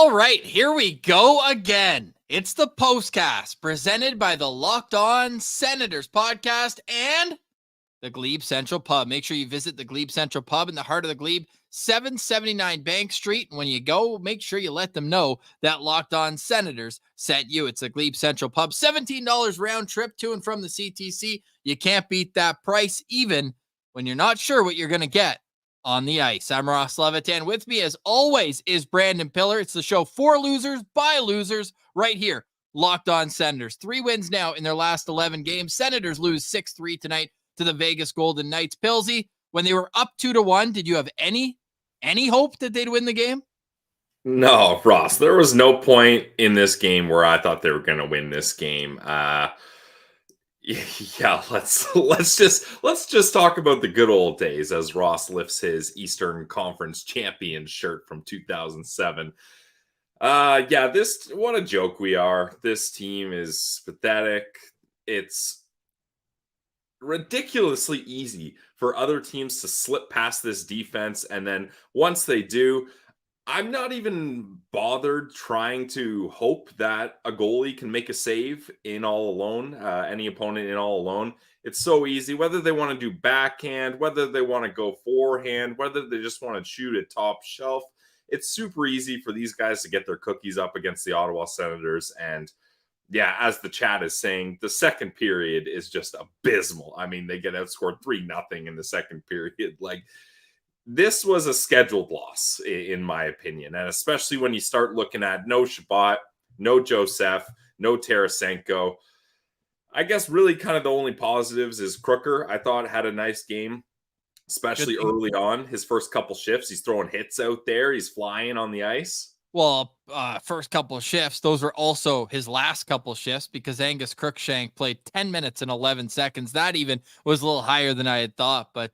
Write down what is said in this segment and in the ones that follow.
All right, here we go again. It's the Postcast presented by the Locked On Senators podcast and the Glebe Central Pub. Make sure you visit the Glebe Central Pub in the heart of the Glebe, 779 Bank Street. And when you go, make sure you let them know that Locked On Senators sent you. It's a Glebe Central Pub, $17 round trip to and from the CTC. You can't beat that price, even when you're not sure what you're going to get on the ice. I'm Ross Levitan. With me, as always, is Brandon Piller. It's the show for losers, by losers, right here. Locked On Senators. 3 wins now in their last 11 games. Senators lose 6-3 tonight to the Vegas Golden Knights. Pilsy, when they were up 2-1, did you have any hope that they'd win the game? No, Ross, there was no point in this game where I thought they were going to win this game. Yeah, let's just talk about the good old days as Ross lifts his Eastern Conference champion shirt from 2007. What a joke we are. This team is pathetic. It's ridiculously easy for other teams to slip past this defense, and then once they do, I'm not even bothered trying to hope that a goalie can make a save in all alone, any opponent in all alone. It's so easy, whether they want to do backhand, whether they want to go forehand, whether they just want to shoot at top shelf. It's super easy for these guys to get their cookies up against the Ottawa Senators. And yeah, as the chat is saying, the second period is just abysmal. I mean, they get outscored 3-0 in the second period. Like, this was a scheduled loss, in my opinion. And especially when you start looking at no Shabbat, no Joseph, no Tarasenko. I guess really kind of the only positives is Crooker, I thought, had a nice game, especially early on. His first couple shifts, he's throwing hits out there. He's flying on the ice. Well, first couple of shifts, those were also his last couple of shifts because Angus Crookshank played 10 minutes and 11 seconds. That even was a little higher than I had thought. But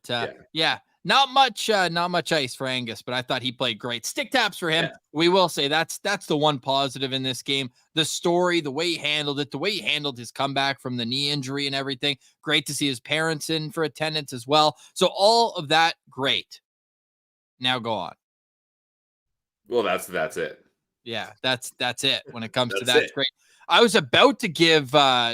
yeah. Not much ice for Angus, but I thought he played great. Stick taps for him. Yeah. We will say that's the one positive in this game. The story, the way he handled it, the way he handled his comeback from the knee injury and everything. Great to see his parents in for attendance as well. So all of that, great. Now go on. Well, that's it. Yeah, that's it. When it comes to that, it's great. I was about to give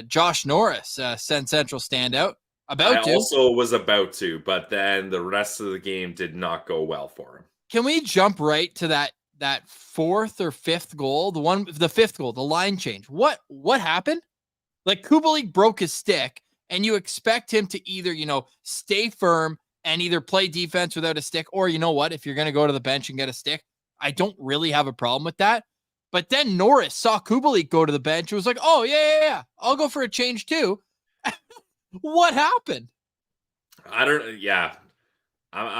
Josh Norris a Sen Central standout. I also was about to, but then the rest of the game did not go well for him. Can we jump right to that fourth or fifth goal? The fifth goal, the line change. What happened? Like, Kubalik broke his stick, and you expect him to either, stay firm and either play defense without a stick, or you know what? If you're going to go to the bench and get a stick, I don't really have a problem with that. But then Norris saw Kubalik go to the bench and was like, oh, yeah, I'll go for a change too. What happened? I'm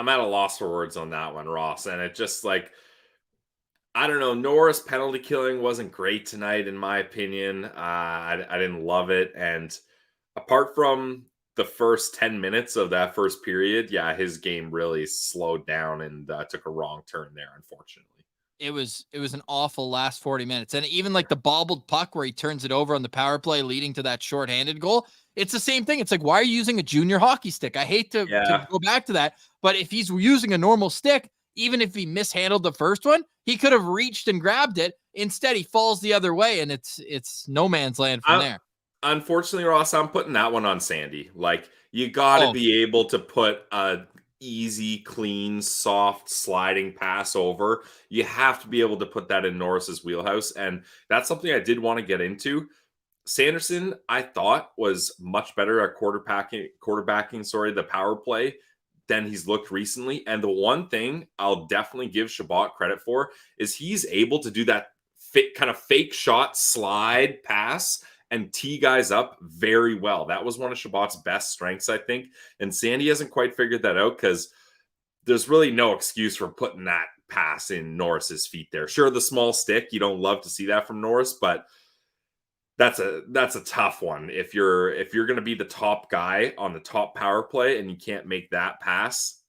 at a loss for words on that one, Ross. And it just like, I don't know. Norris penalty killing wasn't great tonight, in my opinion. I didn't love it. And apart from the first 10 minutes of that first period, his game really slowed down and took a wrong turn there, unfortunately. It was an awful last 40 minutes. And even like the bobbled puck where he turns it over on the power play leading to that shorthanded goal, it's the same thing. It's like, why are you using a junior hockey stick? I hate to go back to that, but if he's using a normal stick, even if he mishandled the first one, he could have reached and grabbed it. Instead, he falls the other way, and it's no man's land from there. Unfortunately, Ross, I'm putting that one on Sandy. Like, you got to be able to put a easy, clean, soft, sliding pass over. You have to be able to put that in Norris's wheelhouse, and that's something I did want to get into. Sanderson, I thought, was much better at quarterbacking the power play than he's looked recently. And the one thing I'll definitely give Shabbat credit for is he's able to do that kind of fake shot slide pass and tee guys up very well. That was one of Shabbat's best strengths, I think. And Sandy hasn't quite figured that out because there's really no excuse for putting that pass in Norris's feet there. Sure, the small stick, you don't love to see that from Norris, but that's a tough one. If you're going to be the top guy on the top power play and you can't make that pass.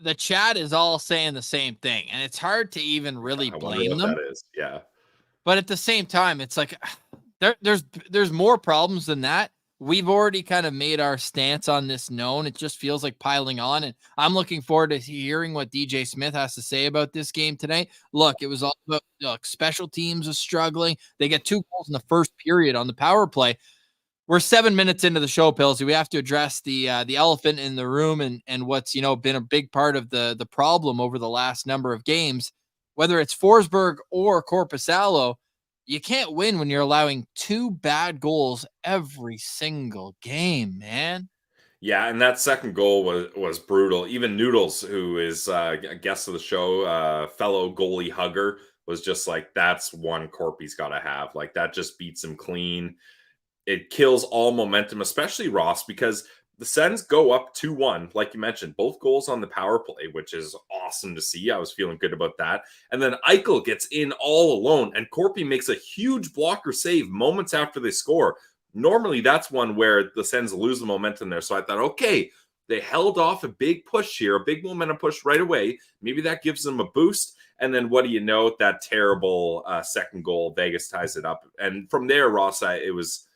The chat is all saying the same thing, and it's hard to even really blame them. That is. Yeah. But at the same time, it's like there's more problems than that we've already kind of made our stance on this known. It just feels like piling on. And I'm looking forward to hearing what DJ Smith has to say about this game tonight. Look, it was all about special teams was struggling. They get 2 goals in the first period on the power play. We're 7 minutes into the show, Pilsy. We have to address the elephant in the room and what's been a big part of the problem over the last number of games. Whether it's Forsberg or Korpisalo, you can't win when you're allowing 2 bad goals every single game, man. Yeah, and that second goal was brutal. Even Noodles, who is a guest of the show, fellow goalie hugger, was just like, that's one Corpy's got to have. Like, that just beats him clean. It kills all momentum, especially Ross, because the Sens go up 2-1, like you mentioned, both goals on the power play, which is awesome to see. I was feeling good about that. And then Eichel gets in all alone, and Corpy makes a huge blocker save moments after they score. Normally, that's one where the Sens lose the momentum there. So I thought, okay, they held off a big push here, a big momentum push right away. Maybe that gives them a boost. And then what do you know? That terrible second goal, Vegas ties it up. And from there, Ross, it was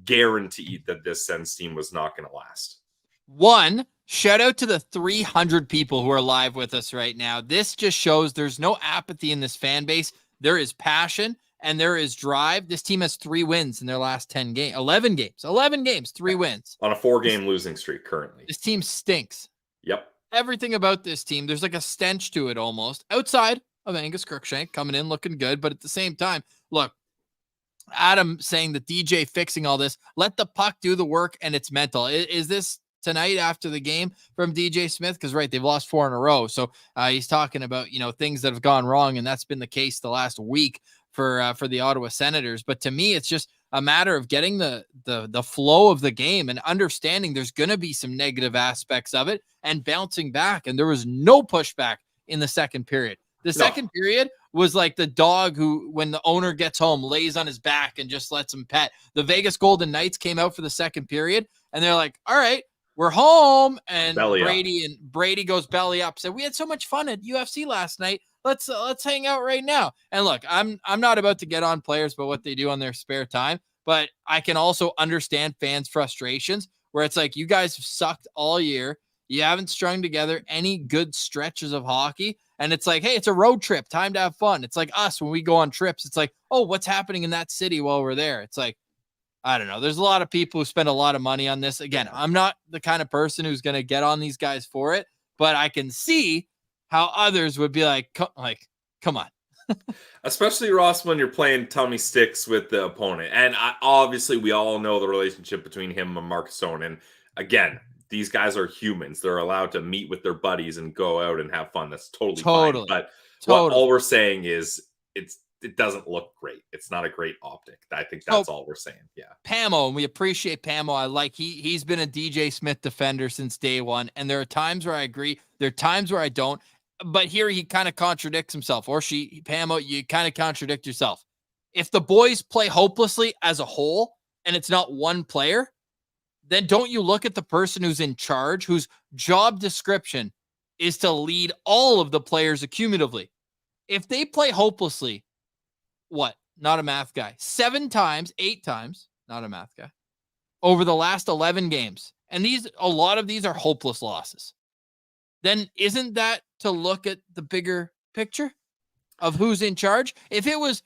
guaranteed that this Sens team was not going to last. One, shout out to the 300 people who are live with us right now. This just shows there's no apathy in this fan base. There is passion and there is drive. This team has 3 wins in their last 11 games, 3 wins. On a 4-game losing streak currently. This team stinks. Yep. Everything about this team, there's like a stench to it almost. Outside of Angus Crookshank coming in looking good, but at the same time, look, Adam saying that DJ fixing all this, let the puck do the work and it's mental. Is this tonight after the game from DJ Smith? Because right, they've lost 4 in a row. So he's talking about, things that have gone wrong. And that's been the case the last week for the Ottawa Senators. But to me, it's just a matter of getting the flow of the game and understanding there's going to be some negative aspects of it and bouncing back. And there was no pushback in the second period. The second period was like the dog who, when the owner gets home, lays on his back and just lets him pet. The Vegas Golden Knights came out for the second period, and they're like, all right, we're home. And Brady goes belly up. Said, we had so much fun at UFC last night. Let's hang out right now. And look, I'm not about to get on players about what they do on their spare time, but I can also understand fans' frustrations where it's like, you guys have sucked all year. You haven't strung together any good stretches of hockey. And it's like, hey, it's a road trip. Time to have fun. It's like us when we go on trips. It's like, oh, what's happening in that city while we're there? It's like, I don't know. There's a lot of people who spend a lot of money on this. Again, I'm not the kind of person who's going to get on these guys for it, but I can see how others would be like, come on. Especially, Ross, when you're playing tummy sticks with the opponent. And obviously, we all know the relationship between him and Marcus Stone. And again, these guys are humans. They're allowed to meet with their buddies and go out and have fun. That's totally fine. But all we're saying is it doesn't look great. It's not a great optic. I think that's all we're saying. Yeah. Pamo, and we appreciate Pamo. I like he's been a DJ Smith defender since day one. And there are times where I agree. There are times where I don't. But here he kind of contradicts himself. Or Pamo, you kind of contradict yourself. If the boys play hopelessly as a whole and it's not one player, then don't you look at the person who's in charge, whose job description is to lead all of the players accumulatively. If they play hopelessly, what? Not a math guy. 7 times, 8 times, not a math guy, over the last 11 games. And a lot of these are hopeless losses. Then isn't that to look at the bigger picture of who's in charge? If it was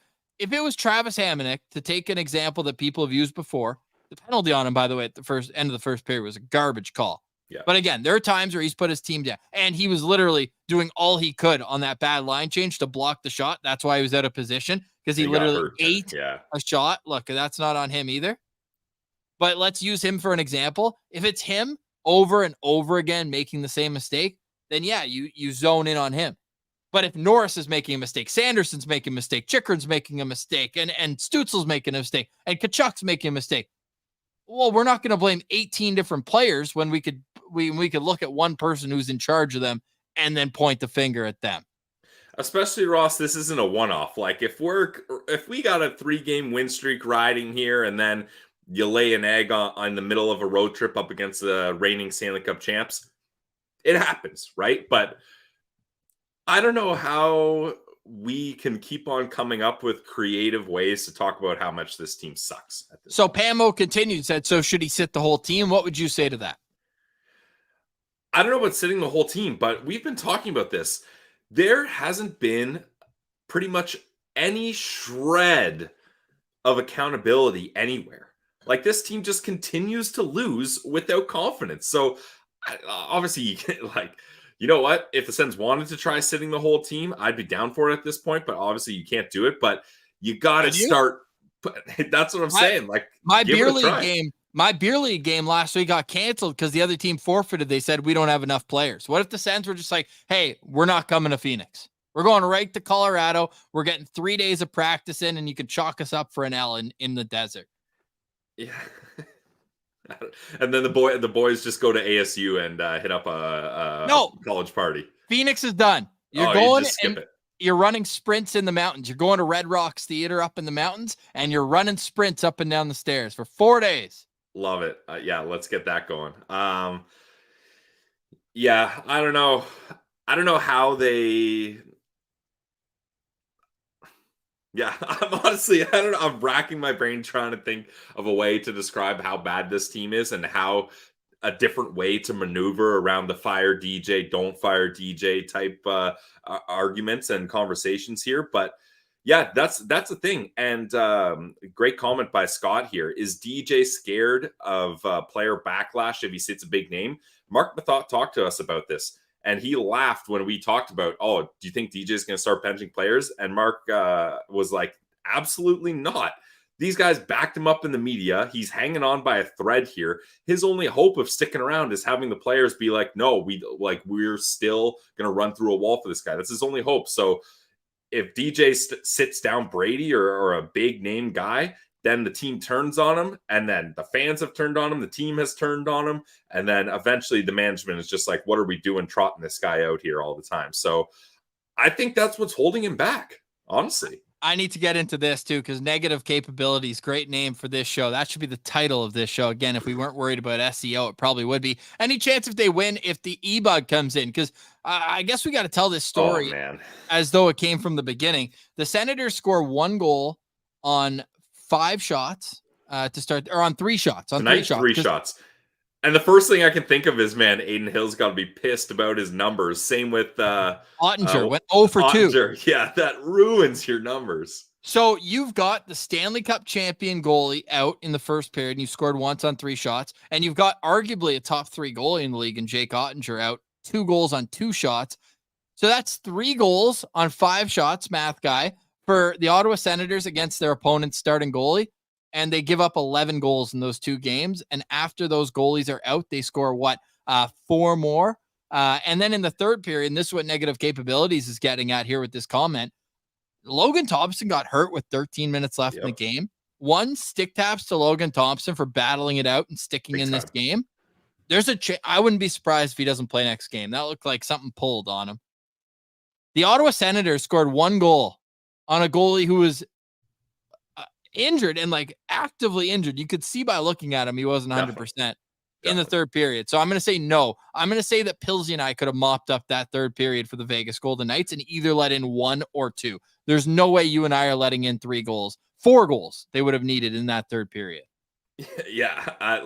Travis Hamonic, to take an example that people have used before, the penalty on him, by the way, at the end of the first period was a garbage call. Yeah. But again, there are times where he's put his team down, and he was literally doing all he could on that bad line change to block the shot. That's why he was out of position, because he literally ate a shot. Look, that's not on him either. But let's use him for an example. If it's him over and over again making the same mistake, then yeah, you zone in on him. But if Norris is making a mistake, Sanderson's making a mistake, Chikrin's making a mistake, and Stutzel's making a mistake, and Kachuk's making a mistake, well, we're not going to blame 18 different players when we could look at one person who's in charge of them and then point the finger at them. Especially, Ross, this isn't a one-off. Like if we got a 3-game win streak riding here, and then you lay an egg on the middle of a road trip up against the reigning Stanley Cup champs, it happens, right? But I don't know how we can keep on coming up with creative ways to talk about how much this team sucks. At this So point. Pamo continued, said, so should he sit the whole team? What would you say to that? I don't know about sitting the whole team, but we've been talking about this. There hasn't been pretty much any shred of accountability anywhere. Like, this team just continues to lose without confidence. So obviously, you can, like, you know what? If the Sens wanted to try sitting the whole team, I'd be down for it at this point. But obviously, you can't do it. But you got to start. That's what I'm saying. Like, my beer league game last week got canceled because the other team forfeited. They said we don't have enough players. What if the Sens were just like, hey, we're not coming to Phoenix. We're going right to Colorado. We're getting 3 days of practice in, and you can chalk us up for an L in the desert. Yeah. And then the boys just go to ASU and hit up a college party. Phoenix is done. You're going and you're running sprints in the mountains. You're going to Red Rocks Theater up in the mountains, and you're running sprints up and down the stairs for 4 days. Love it. Yeah, let's get that going. Yeah, I don't know. I don't know how they. Yeah, I'm honestly, I don't know. I'm racking my brain trying to think of a way to describe how bad this team is and how a different way to maneuver around the fire DJ, don't fire DJ type arguments and conversations here. But yeah, that's the thing. And great comment by Scott here. Is DJ scared of player backlash if he sits a big name? Mark Mathot talked to us about this. And he laughed when we talked about, oh, do you think DJ is going to start benching players? And Mark was like, absolutely not. These guys backed him up in the media. He's hanging on by a thread here. His only hope of sticking around is having the players be like, no, we're still going to run through a wall for this guy. That's his only hope. So if DJ sits down Brady or a big name guy, then the team turns on him, and then the fans have turned on him, the team has turned on him, and then eventually the management is just like, what are we doing trotting this guy out here all the time? So I think that's what's holding him back, honestly. I need to get into this too, because negative capabilities, great name for this show. That should be the title of this show. Again, if we weren't worried about SEO, it probably would be. Any chance if they win, if the E-Bug comes in? Because I guess we got to tell this story as though it came from the beginning. The Senators score 1 goal on 5 shots to start, or on 3 shots. Tonight, 3 shots. And the first thing I can think of is, man, Aiden Hill's got to be pissed about his numbers. Same with Ottinger went 0 for 2. Yeah, that ruins your numbers. So you've got the Stanley Cup champion goalie out in the first period, and you scored once on 3 shots. And you've got arguably a top 3 goalie in the league, and Jake Ottinger out 2 goals on 2 shots. So that's 3 goals on 5 shots, math guy, for the Ottawa Senators against their opponent's starting goalie. And they give up 11 goals in those 2 games. And after those goalies are out, they score 4 more. And then in the third period, and this is what negative capabilities is getting at here with this comment, Logan Thompson got hurt with 13 minutes left in the game. 1 stick taps to Logan Thompson for battling it out and sticking Big in time. This game. There's I wouldn't be surprised if he doesn't play next game. That looked like something pulled on him. The Ottawa Senators scored 1 goal on a goalie who was injured and actively injured. You could see by looking at him, he wasn't 100% in the third period. So I'm going to say no. I'm going to say that Pilsy and I could have mopped up that third period for the Vegas Golden Knights and either let in 1 or 2. There's no way you and I are letting in 3 goals, 4 goals they would have needed in that third period. Yeah,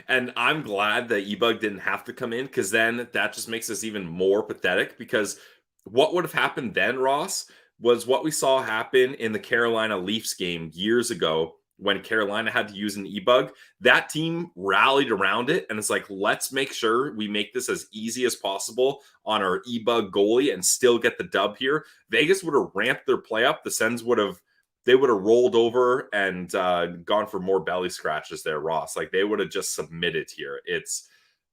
and I'm glad that E-Bug didn't have to come in, because then that just makes us even more pathetic, because what would have happened then, Ross, was what we saw happen in the Carolina Leafs game years ago when Carolina had to use an E-Bug. That team rallied around it, and it's like, let's make sure we make this as easy as possible on our E-Bug goalie and still get the dub here. Vegas would have ramped their play up. The Sens would have rolled over and gone for more belly scratches there, Ross. They would have just submitted here.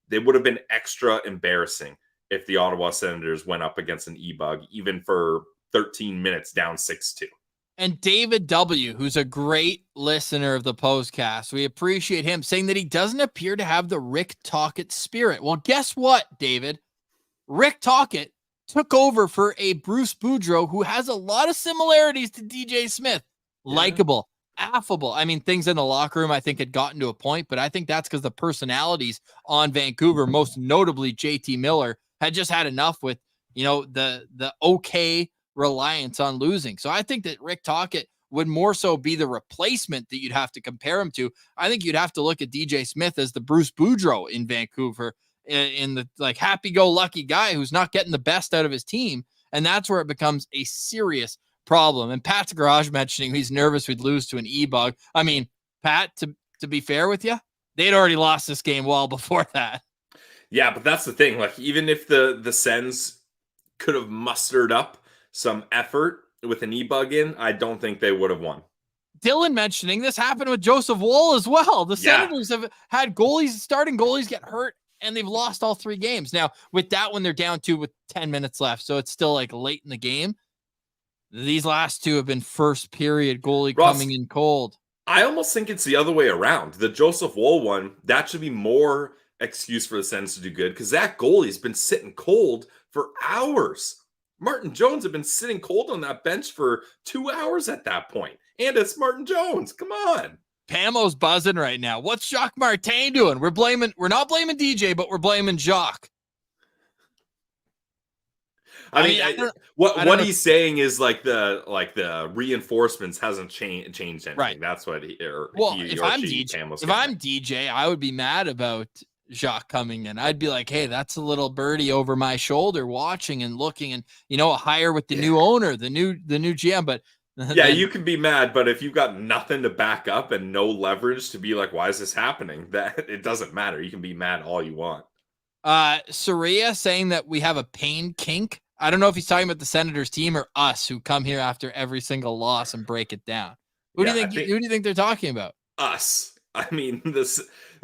They would have been extra embarrassing if the Ottawa Senators went up against an E-Bug, even for 13 minutes down 6-2. And David W., who's a great listener of the Postcast, we appreciate him saying that he doesn't appear to have the Rick Tocchet spirit. Well, guess what, David? Rick Tocchet took over for a Bruce Boudreau who has a lot of similarities to DJ Smith. Likeable, affable. I mean, things in the locker room, I think, had gotten to a point, but I think that's because the personalities on Vancouver, most notably JT Miller, had just had enough with, the okay reliance on losing. So I think that Rick Tocchet would more so be the replacement that you'd have to compare him to. I think you'd have to look at DJ Smith as the Bruce Boudreau in Vancouver, in the like happy-go-lucky guy who's not getting the best out of his team. And that's where it becomes a serious problem. And Pat's garage mentioning he's nervous we'd lose to an E-bug. I mean, Pat, to be fair with you, they'd already lost this game well before that. Yeah, but that's the thing. Like, even if the Sens could have mustered up some effort with an E-bug in, I don't think they would have won. Dylan mentioning this happened with Joseph Woll as well. The Senators have had starting goalies get hurt, and they've lost all 3 games. Now, with that one, they're down 2 with 10 minutes left, so it's still like late in the game. These last 2 have been first period goalie coming in cold. I almost think it's the other way around. The Joseph Woll one, that should be more excuse for the Sens to do good, because that goalie's been sitting cold for hours. Martin Jones had been sitting cold on that bench for 2 hours at that point. And it's Martin Jones. Come on. Pamo's buzzing right now. What's Jacques Martin doing? We're not blaming DJ, but we're blaming Jacques. I mean, what he's saying is like the reinforcements hasn't changed anything. Right. That's what if I'm DJ, I would be mad about Jacques coming in. I'd be like, hey, that's a little birdie over my shoulder watching and looking, and a hire with the new owner, the new GM. But you can be mad, but if you've got nothing to back up and no leverage to be like, why is this happening? That it doesn't matter. You can be mad all you want. Saria saying that we have a pain kink. I don't know if he's talking about the Senators team or us, who come here after every single loss and break it down. Who do you think they're talking about? Us. I mean, the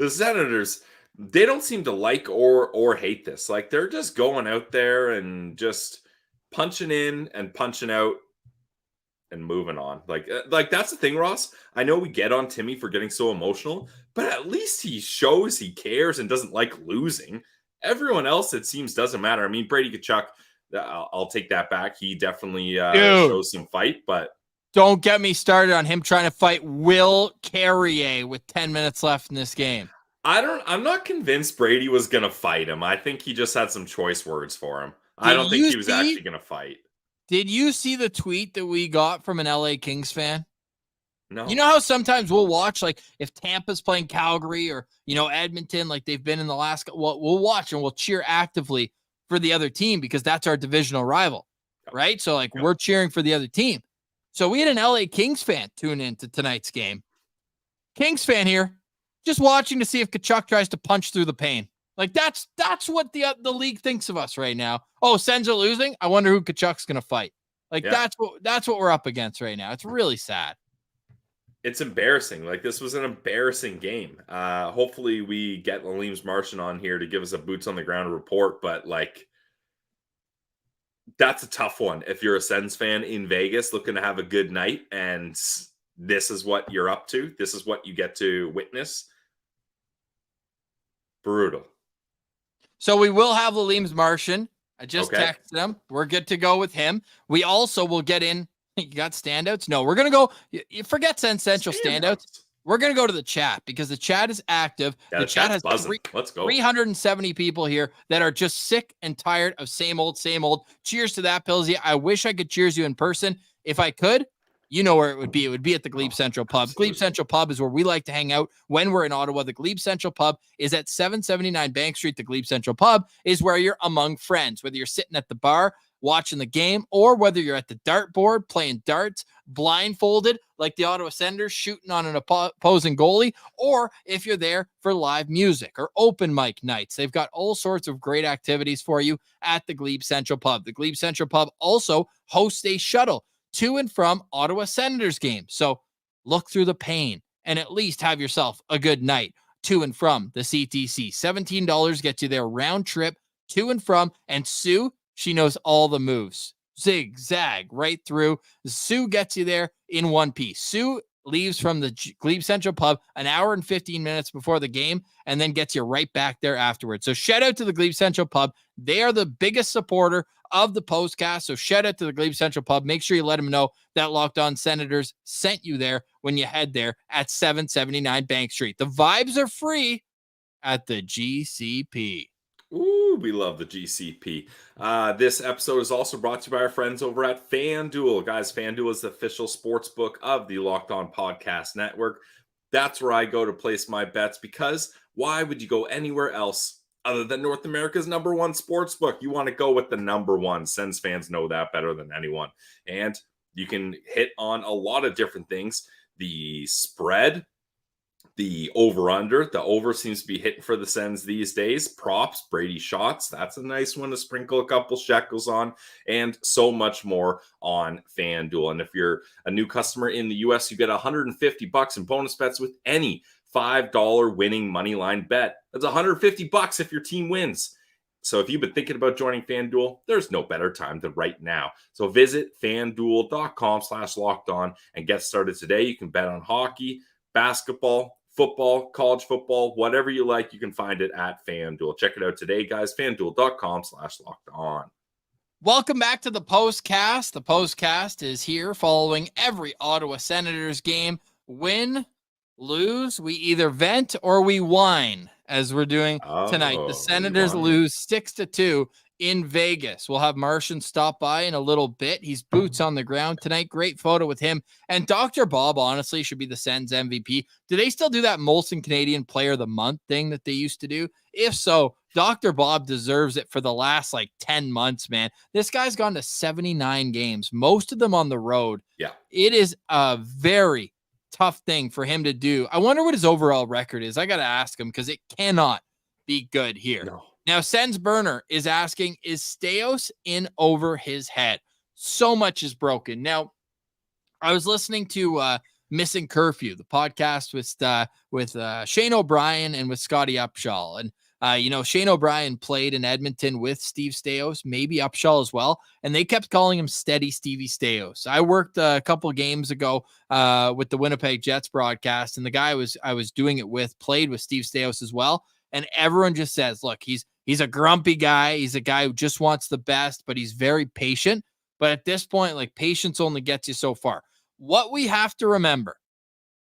Senators, they don't seem to like or hate this. Like, they're just going out there and just punching in and punching out and moving on. Like that's the thing, Ross. I know we get on Timmy for getting so emotional, but at least he shows he cares and doesn't like losing. Everyone else, it seems, doesn't matter. I mean, Brady Tkachuk, I'll take that back. He definitely shows some fight, but don't get me started on him trying to fight Will Carrier with 10 minutes left in this game. I'm not convinced Brady was going to fight him. I think he just had some choice words for him. I don't think he was actually going to fight. Did you see the tweet that we got from an LA Kings fan? No. You know how sometimes we'll watch, like, if Tampa's playing Calgary or, Edmonton, like they've been in the last, we'll watch and we'll cheer actively for the other team because that's our divisional rival, right? So, like, we're cheering for the other team. So we had an LA Kings fan tune into tonight's game. Kings fan here, just watching to see if Tkachuk tries to punch through the pain. Like, that's what the league thinks of us right now. Oh, Sens are losing? I wonder who Tkachuk's going to fight. Like, that's what we're up against right now. It's really sad. It's embarrassing. Like, this was an embarrassing game. Hopefully we get Levitan Martian on here to give us a boots on the ground report, but like, that's a tough one. If you're a Sens fan in Vegas looking to have a good night and this is what you're up to, this is what you get to witness. Brutal. So we will have Levitan Martian. I just texted him. We're good to go with him. We also will get in. You got standouts? No, we're going to go. You forget Sens Central standouts. We're going to go to the chat because the chat is active. Yeah, the chat has Let's go. 370 people here that are just sick and tired of same old, same old. Cheers to that, Pillsy. I wish I could cheers you in person. If I could, you know where it would be. It would be at the Glebe Central Pub. Absolutely. Glebe Central Pub is where we like to hang out when we're in Ottawa. The Glebe Central Pub is at 779 Bank Street. The Glebe Central Pub is where you're among friends, whether you're sitting at the bar watching the game or whether you're at the dartboard playing darts, blindfolded like the Ottawa Senators shooting on an opposing goalie, or if you're there for live music or open mic nights. They've got all sorts of great activities for you at the Glebe Central Pub. The Glebe Central Pub also hosts a shuttle to and from Ottawa Senators games. So look through the pain and at least have yourself a good night to and from the CTC. $17 gets you there round trip to and from. And Sue, she knows all the moves. Zig, zag, right through. Sue gets you there in one piece. Sue leaves from the Glebe Central Pub an hour and 15 minutes before the game and then gets you right back there afterwards. So shout out to the Glebe Central Pub. They are the biggest supporter of the Postcast. So shout out to the Glebe Central Pub. Make sure you let them know that Locked On Senators sent you there when you head there at 779 Bank Street. The vibes are free at the GCP. Ooh. Woo, we love the GCP. This episode is also brought to you by our friends over at FanDuel. Guys, FanDuel is the official sports book of the Locked On Podcast Network. That's where I go to place my bets, because why would you go anywhere else other than North America's number one sports book? You want to go with the number one. Sens fans know that better than anyone. And you can hit on a lot of different things. The spread, the over-under. The over seems to be hitting for the Sens these days. Props, Brady shots. That's a nice one to sprinkle a couple shekels on, and so much more on FanDuel. And if you're a new customer in the U.S., you get $150 in bonus bets with any $5 winning money line bet. That's $150 if your team wins. So if you've been thinking about joining FanDuel, there's no better time than right now. So visit FanDuel.com/lockedon and get started today. You can bet on hockey, basketball, football, college football, whatever you like. You can find it at FanDuel. Check it out today, guys. FanDuel.com/lockedon. Welcome back to the Postcast. The Postcast is here following every Ottawa Senators game. Win, lose, we either vent or we whine, as we're doing tonight. The Senators lose 6-2 in Vegas. We'll have Martian stop by in a little bit. He's boots on the ground tonight. Great photo with him. And Dr. Bob, honestly, should be the Sens MVP. Do they still do that Molson Canadian Player of the Month thing that they used to do? If so, Dr. Bob deserves it for the last 10 months, man. This guy's gone to 79 games, most of them on the road. Yeah. It is a very tough thing for him to do. I wonder what his overall record is. I got to ask him, because it cannot be good here. No. Now, Sens Burner is asking, is Staios in over his head? So much is broken. Now, I was listening to Missing Curfew, the podcast with Shane O'Brien and with Scotty Upshall. And, Shane O'Brien played in Edmonton with Steve Staios, maybe Upshall as well. And they kept calling him Steady Stevie Staios. I worked a couple games ago with the Winnipeg Jets broadcast, and the guy I was doing it with played with Steve Staios as well. And everyone just says, look, he's a grumpy guy. He's a guy who just wants the best, but he's very patient. But at this point, patience only gets you so far. What we have to remember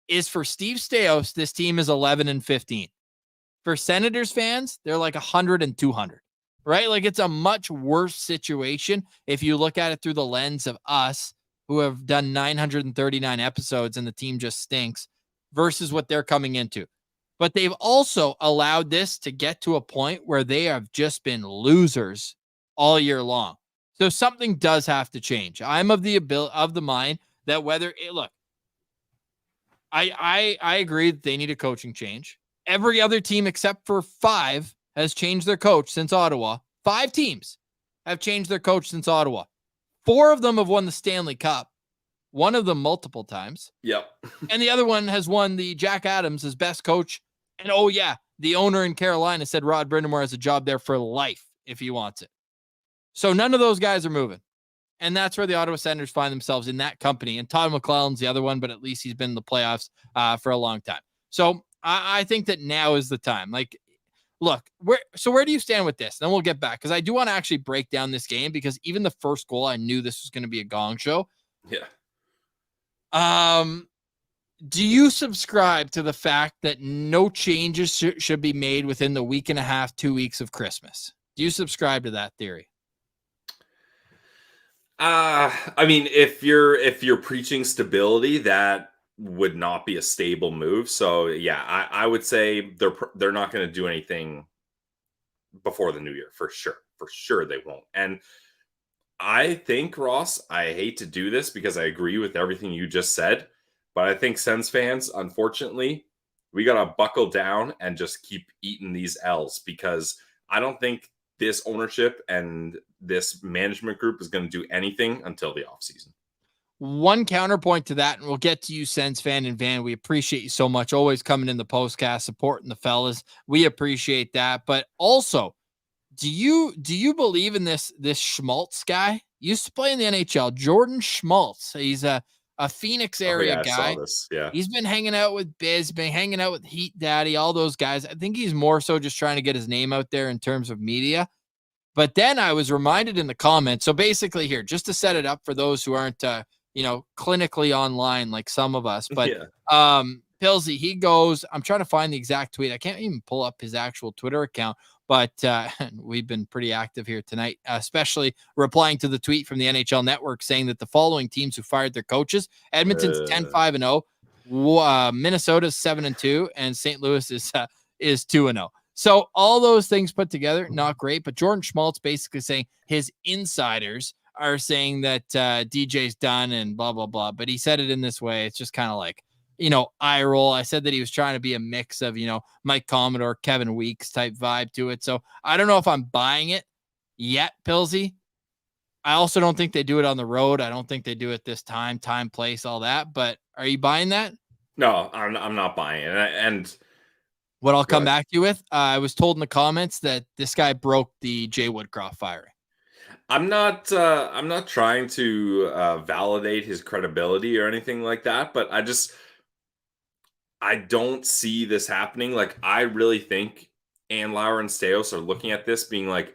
is, for Steve Staios, this team is 11-15. For Senators fans, they're 100 and 200, right? It's a much worse situation if you look at it through the lens of us, who have done 939 episodes and the team just stinks, versus what they're coming into. But they've also allowed this to get to a point where they have just been losers all year long. So something does have to change. I'm of the mind that I agree that they need a coaching change. Every other team except for 5 has changed their coach since Ottawa. 5 teams have changed their coach since Ottawa. 4 of them have won the Stanley Cup. One of them multiple times. Yep. And the other one has won the Jack Adams as best coach. And the owner in Carolina said Rod Brindamore has a job there for life if he wants it. So none of those guys are moving. And that's where the Ottawa Senators find themselves, in that company. And Todd McClellan's the other one, but at least he's been in the playoffs for a long time. So I think that now is the time. Look, where do you stand with this? Then we'll get back, because I do want to actually break down this game, because even the first goal, I knew this was going to be a gong show. Yeah. Do you subscribe to the fact that no changes should be made within the week and a half, 2 weeks of Christmas? Do you subscribe to that theory? I mean, if you're preaching stability, that would not be a stable move. So yeah, I would say they're not going to do anything before the new year, for sure. For sure they won't. And I think, Ross, I hate to do this because I agree with everything you just said, but I think Sens fans, unfortunately, we got to buckle down and just keep eating these L's, because I don't think this ownership and this management group is going to do anything until the offseason. One counterpoint to that, and we'll get to you, Sens fan and Van. We appreciate you so much, always coming in the postcast, supporting the fellas. We appreciate that. But also, do you believe in this Schmaltz guy? Used to play in the NHL, Jordan Schmaltz. He's a Phoenix area guy. I saw this. Yeah. He's been hanging out with Biz, been hanging out with Heat Daddy, all those guys. I think he's more so just trying to get his name out there in terms of media. But then I was reminded in the comments. So basically here, just to set it up for those who aren't, clinically online like some of us, but Pillsy, he goes, I'm trying to find the exact tweet. I can't even pull up his actual Twitter account, but we've been pretty active here tonight, especially replying to the tweet from the NHL Network saying that the following teams who fired their coaches: Edmonton's 10-5-0, Minnesota's 7-2, and St. Louis is 2-0. So all those things put together, not great. But Jordan Schmaltz basically saying his insiders are saying that DJ's done and blah, blah, blah. But he said it in this way. It's just kind of like, eye roll. I said that he was trying to be a mix of, Mike Commodore, Kevin Weeks type vibe to it. So I don't know if I'm buying it yet, Pillsy. I also don't think they do it on the road. I don't think they do it this time, place, all that. But are you buying that? No, I'm not buying it. And what I'll come back to you with, I was told in the comments that this guy broke the Jay Woodcroft firing. I'm not trying to validate his credibility or anything like that, but I don't see this happening. Like, I really think Andlauer and Staios are looking at this being like,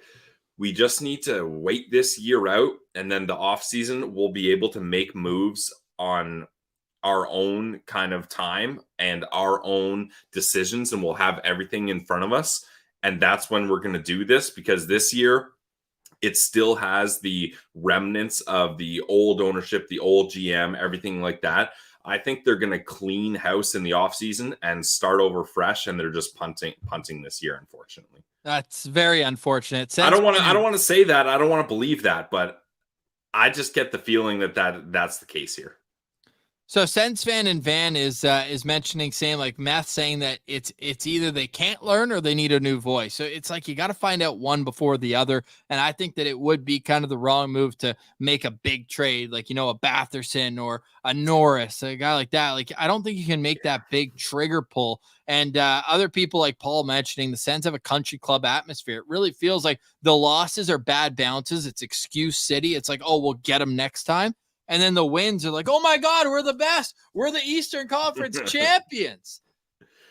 we just need to wait this year out, and then the offseason we'll be able to make moves on our own kind of time and our own decisions, and we'll have everything in front of us. And that's when we're going to do this, because this year it still has the remnants of the old ownership, the old GM, everything like that. I think they're going to clean house in the offseason and start over fresh, and they're just punting this year, unfortunately. That's very unfortunate. I don't want to say that. I don't want to believe that, but I just get the feeling that's the case here. So Sens fan and Van is mentioning, saying like Meth, saying that it's either they can't learn or they need a new voice. So it's like you got to find out one before the other. And I think that it would be kind of the wrong move to make a big trade, like, a Batherson or a Norris, a guy like that. Like, I don't think you can make that big trigger pull. And other people like Paul mentioning the Sens have a country club atmosphere. It really feels like the losses are bad bounces. It's excuse city. It's like, oh, we'll get them next time. And then the wins are like, oh my God, we're the best. We're the Eastern Conference champions.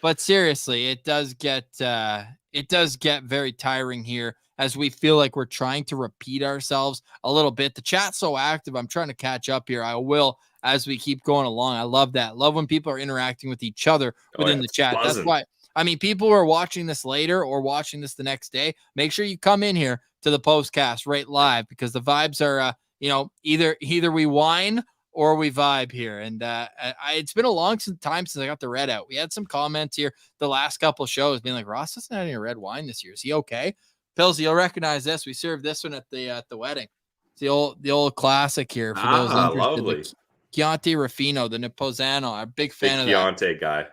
But seriously, it does get very tiring here as we feel like we're trying to repeat ourselves a little bit. The chat's so active. I'm trying to catch up here. I will as we keep going along. I love that. Love when people are interacting with each other within the chat. Buzzing. That's why, people who are watching this later or watching this the next day, make sure you come in here to the Postcast right live, because the vibes are, either we whine or we vibe here. And it's been a long time since I got the red out. We had some comments here the last couple of shows being like, Ross doesn't have any red wine this year. Is he okay? Pills, you'll recognize this. We served this one at the wedding. It's the old classic here for those interested. Lovely. Chianti Ruffino, the Naposano. I'm a big fan of that. Chianti guy.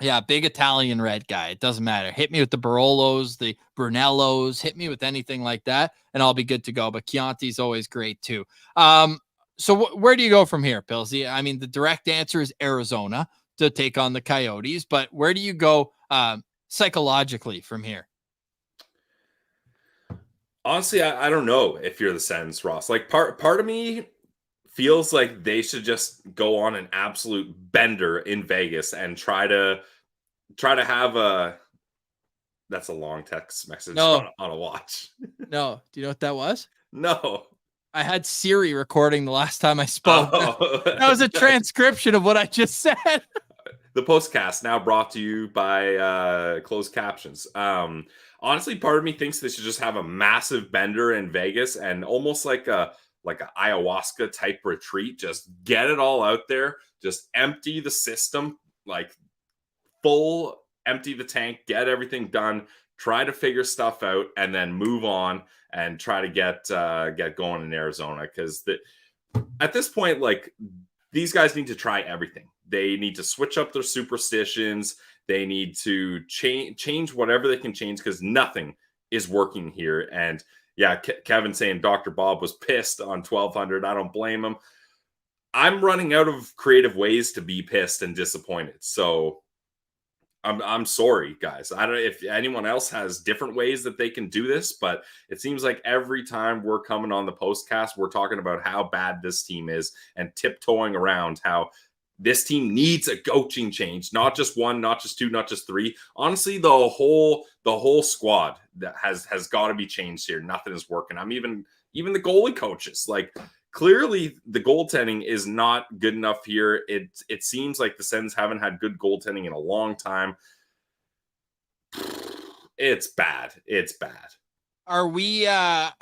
Yeah, big Italian red guy. It doesn't matter. Hit me with the Barolos, the Brunellos. Hit me with anything like that, and I'll be good to go. But Chianti's always great too. So where do you go from here, Pilsy? The direct answer is Arizona to take on the Coyotes. But where do you go psychologically from here? Honestly, I don't know if you're the Sens, Ross. Like, part of me feels like they should just go on an absolute bender in Vegas and try to have that's a long text message on a watch. No. Do you know what that was? No. I had Siri recording the last time I spoke. Oh. That was a transcription of what I just said. The Postcast, now brought to you by closed captions. Honestly, part of me thinks they should just have a massive bender in Vegas and almost like a ayahuasca type retreat. Just get it all out there. Just empty the system, like full empty the tank, get everything done, try to figure stuff out, and then move on and try to get going in Arizona. Because at this point, like, these guys need to try everything. They need to switch up their superstitions. They need to change whatever they can change, because nothing is working here. And yeah, Kevin saying Dr. Bob was pissed on 1200. I don't blame him. I'm running out of creative ways to be pissed and disappointed. So I'm sorry, guys. I don't know if anyone else has different ways that they can do this, but it seems like every time we're coming on the Postcast, we're talking about how bad this team is and tiptoeing around how this team needs a coaching change, not just one, not just two, not just three. Honestly, the whole squad that has got to be changed here. Nothing is working. Even the goalie coaches, like, clearly the goaltending is not good enough here. It seems like the Sens haven't had good goaltending in a long time. It's bad. It's bad. Are we at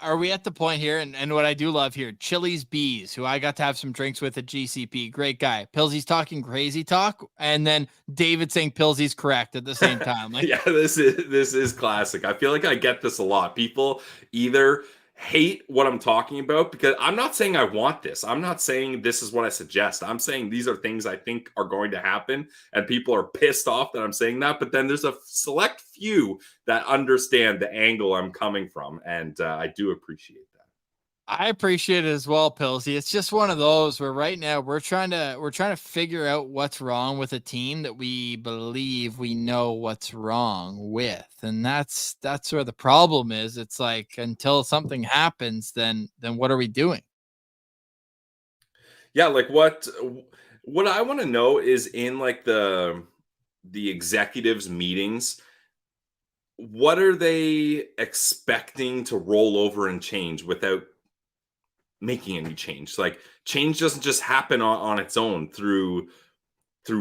the point here, and what I do love here, Chili's Bees, who I got to have some drinks with at GCP, great guy. Pilsy's talking crazy talk, and then David saying Pilsy's correct at the same time. Like, yeah, this is classic. I feel like I get this a lot. People either hate what I'm talking about, because I'm not saying I want this. I'm not saying this is what I suggest. I'm saying these are things I think are going to happen, and people are pissed off that I'm saying that. But then there's a select few that understand the angle I'm coming from, and I do appreciate that. I appreciate it as well, Pilsy. It's just one of those where right now we're trying to figure out what's wrong with a team that we believe we know what's wrong with. And that's where the problem is. It's like, until something happens, then what are we doing? Yeah, like what I want to know is, in like the executives meetings, what are they expecting to roll over and change without making any change? Like, change doesn't just happen on its own through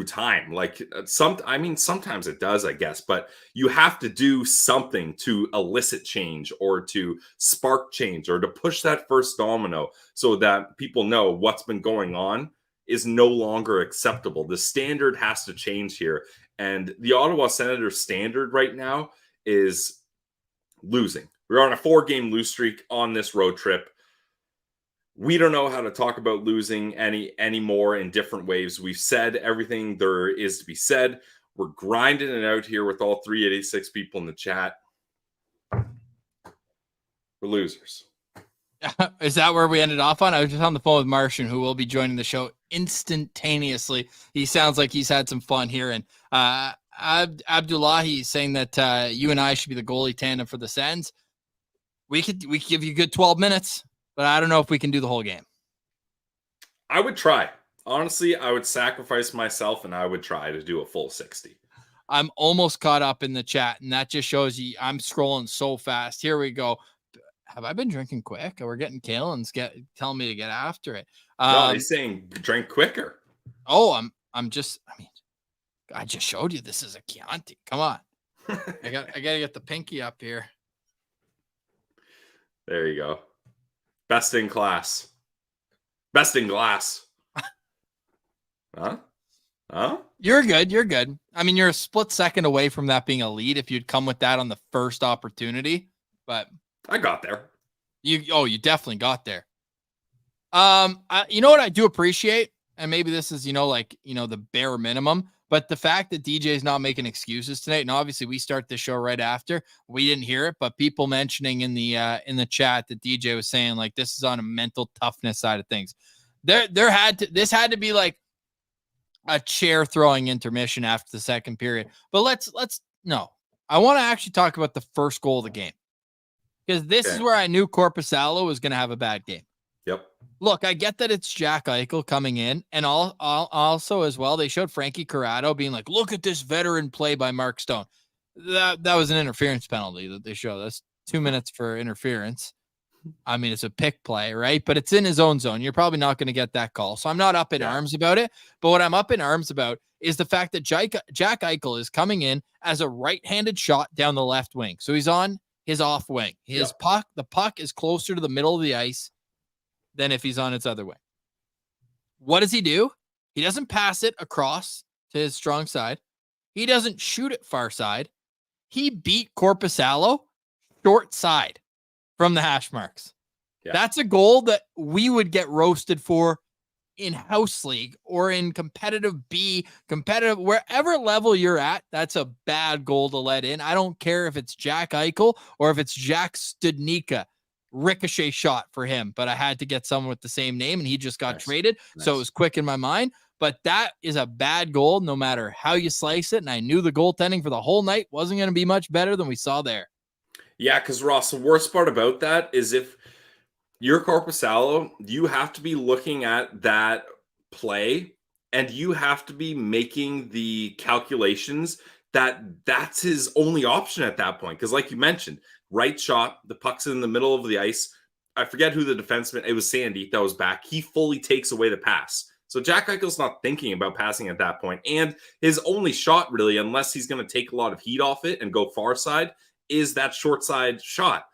time. Like, sometimes it does, I guess, but you have to do something to elicit change, or to spark change, or to push that first domino, so that people know what's been going on is no longer acceptable. The standard has to change here. And the Ottawa Senators standard right now is losing. We're on a 4-game lose streak on this road trip. We don't know how to talk about losing anymore in different waves. We've said everything there is to be said. We're grinding it out here with all 386 people in the chat. We're losers. Is that where we ended off on? I was just on the phone with Martian, who will be joining the show instantaneously. He sounds like he's had some fun here. And Abdullahi is saying that you and I should be the goalie tandem for the Sens. We could give you a good 12 minutes. But I don't know if we can do the whole game. I would try. Honestly, I would sacrifice myself, and I would try to do a full 60. I'm almost caught up in the chat, and that just shows you I'm scrolling so fast. Here we go. Have I been drinking quick? We're getting Kalen's telling me to get after it. No, he's saying drink quicker. Oh, I just showed you this is a Chianti. Come on. I gotta get the pinky up here. There you go. Best in class. Best in glass. Huh? You're good. You're good. I mean, you're a split second away from that being a lead if you'd come with that on the first opportunity. But I got there. You definitely got there. You know what I do appreciate? And maybe this is, the bare minimum, but the fact that DJ is not making excuses tonight. And obviously we start the show right after. We didn't hear it, but people mentioning in the chat that DJ was saying, like, this is on a mental toughness side of things. This had to be like a chair throwing intermission after the second period. But let's I want to actually talk about the first goal of the game, because this is where I knew Korpisalo was going to have a bad game. Yep. Look, I get that it's Jack Eichel coming in, and also as well, they showed Frankie Corrado being like, look at this veteran play by Mark Stone. That was an interference penalty that they showed. That's 2 minutes for interference. I mean, it's a pick play, right? But it's in his own zone. You're probably not going to get that call. So I'm not up in arms about it. But what I'm up in arms about is the fact that Jack Eichel is coming in as a right-handed shot down the left wing. So he's on his off wing. The puck is closer to the middle of the ice than if he's on its other way. What does he do? He doesn't pass it across to his strong side. He doesn't shoot it far side. He beat Korpisalo short side from the hash marks. Yeah. That's a goal that we would get roasted for in house league or in competitive B, wherever level you're at. That's a bad goal to let in. I don't care if it's Jack Eichel or if it's Jack Studnicka. Ricochet shot for him, but I had to get someone with the same name, and he just got traded. So it was quick in my mind, but that is a bad goal no matter how you slice it. And I knew the goaltending for the whole night wasn't going to be much better than we saw there. Yeah, because Ross, the worst part about that is if you're Korpisalo, you have to be looking at that play, and you have to be making the calculations that that's his only option at that point. Because like you mentioned, right shot, the puck's in the middle of the ice. I forget who the defenseman, it was Sandy that was back. He fully takes away the pass. So Jack Eichel's not thinking about passing at that point. And his only shot, really, unless he's going to take a lot of heat off it and go far side, is that short side shot.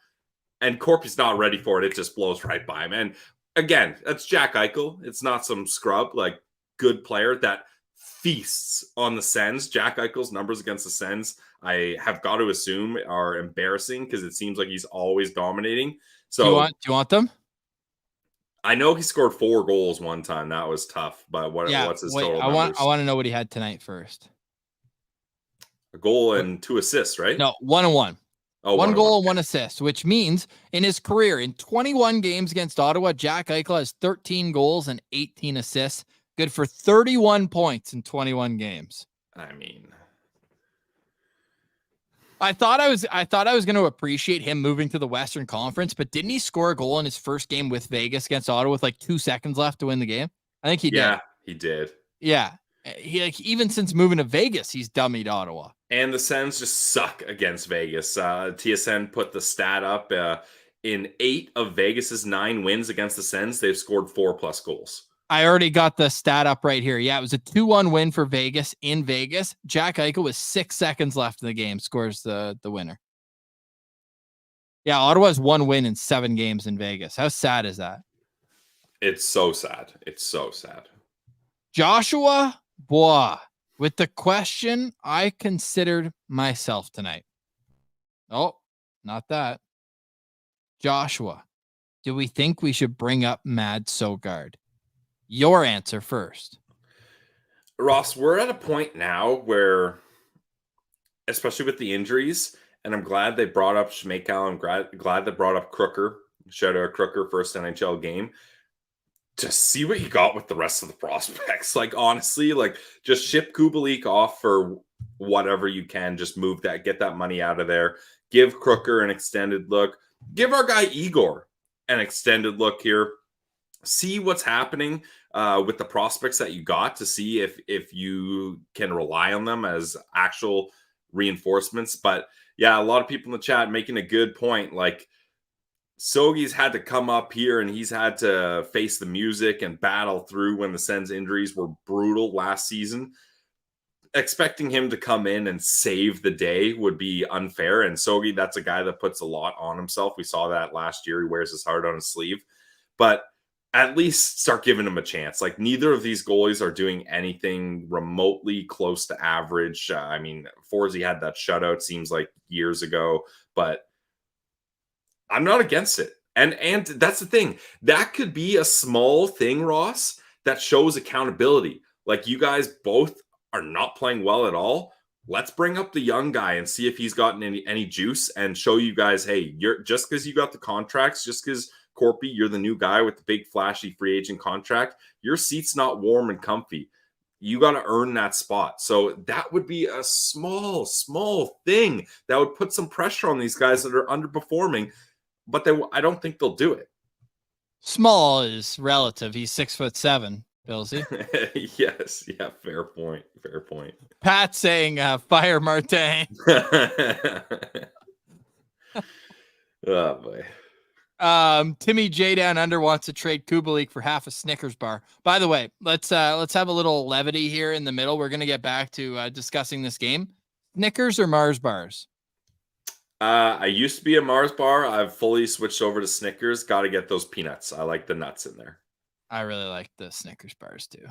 And Corpy's not ready for it. It just blows right by him. And again, that's Jack Eichel. It's not some scrub, like good player that feasts on the Sens. Jack Eichel's numbers against the Sens, I have got to assume, are embarrassing because it seems like he's always dominating. So do you want them? I know he scored 4 goals one time. That was tough. But what's his total numbers? I want to know what he had tonight first. A goal and 2 assists, right? No, 1-1. Oh, 1 goal and 1 assist, which means in his career, in 21 games against Ottawa, Jack Eichel has 13 goals and 18 assists. Good for 31 points in 21 games. I mean, I thought I was going to appreciate him moving to the Western Conference, but didn't he score a goal in his first game with Vegas against Ottawa with like 2 seconds left to win the game? I think he did. Yeah, he did. Yeah. He even since moving to Vegas, he's dummied Ottawa. And the Sens just suck against Vegas. TSN put the stat up. In 8 of Vegas's 9 wins against the Sens, they've scored 4+ goals. I already got the stat up right here. Yeah, it was a 2-1 win for Vegas in Vegas. Jack Eichel with 6 seconds left in the game scores the winner. Yeah, Ottawa's 1 win in 7 games in Vegas. How sad is that? It's so sad. It's so sad. Joshua Bois with the question I considered myself tonight. Oh, not that. Joshua, do we think we should bring up Mad Sogard? Your answer first. Ross, we're at a point now where, especially with the injuries, and I'm glad they brought up Schmeichel. I'm glad they brought up Crooker. Shout out Crooker, first NHL game. Just see what you got with the rest of the prospects. Like, honestly, like, just ship Kubalik off for whatever you can. Just move that, get that money out of there. Give Crooker an extended look. Give our guy Igor an extended look here. See what's happening with the prospects that you got to see if you can rely on them as actual reinforcements. But yeah, a lot of people in the chat making a good point. Like, Sogi's had to come up here and he's had to face the music and battle through when the Sens injuries were brutal last season. Expecting him to come in and save the day would be unfair. And Sogi, that's a guy that puts a lot on himself. We saw that last year. He wears his heart on his sleeve. But at least start giving him a chance. Like, neither of these goalies are doing anything remotely close to average. I mean, Forsey had that shutout, seems like years ago, but I'm not against it. And that's the thing. That could be a small thing, Ross, that shows accountability. Like, you guys both are not playing well at all. Let's bring up the young guy and see if he's gotten any juice and show you guys, hey, you're just because you got the contracts, just because Corpy, you're the new guy with the big flashy free agent contract, your seat's not warm and comfy. You got to earn that spot. So that would be a small thing that would put some pressure on these guys that are underperforming, but I don't think they'll do it. Small is relative. He's 6'7", Billsy. Yes. Yeah. Fair point. Pat saying, fire Martin. Oh boy. Timmy J down under wants to trade Kubalik for half a Snickers bar. By the way, let's have a little levity here in the middle. We're gonna get back to discussing this game. Snickers or Mars bars? I used to be a Mars bar. I've fully switched over to Snickers. Got to get those peanuts. I like the nuts in there. I really like the Snickers bars too.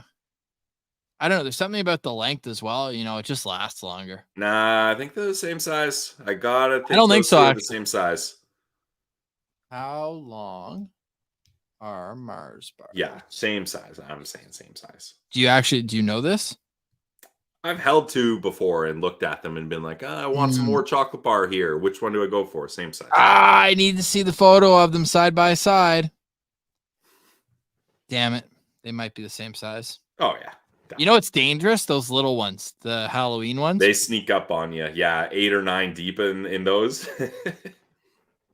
I don't know. There's something about the length as well. You know, it just lasts longer. Nah, I think they're the same size. I don't think so. The same size. How long are Mars bars? Yeah, same size. I'm saying same size. Do you know this? I've held 2 before and looked at them and been like, I want some more chocolate bar here. Which one do I go for? Same size. I need to see the photo of them side by side. Damn it. They might be the same size. Oh, yeah. Definitely. You know what's dangerous? Those little ones, the Halloween ones. They sneak up on you. Yeah, 8 or 9 deep in those.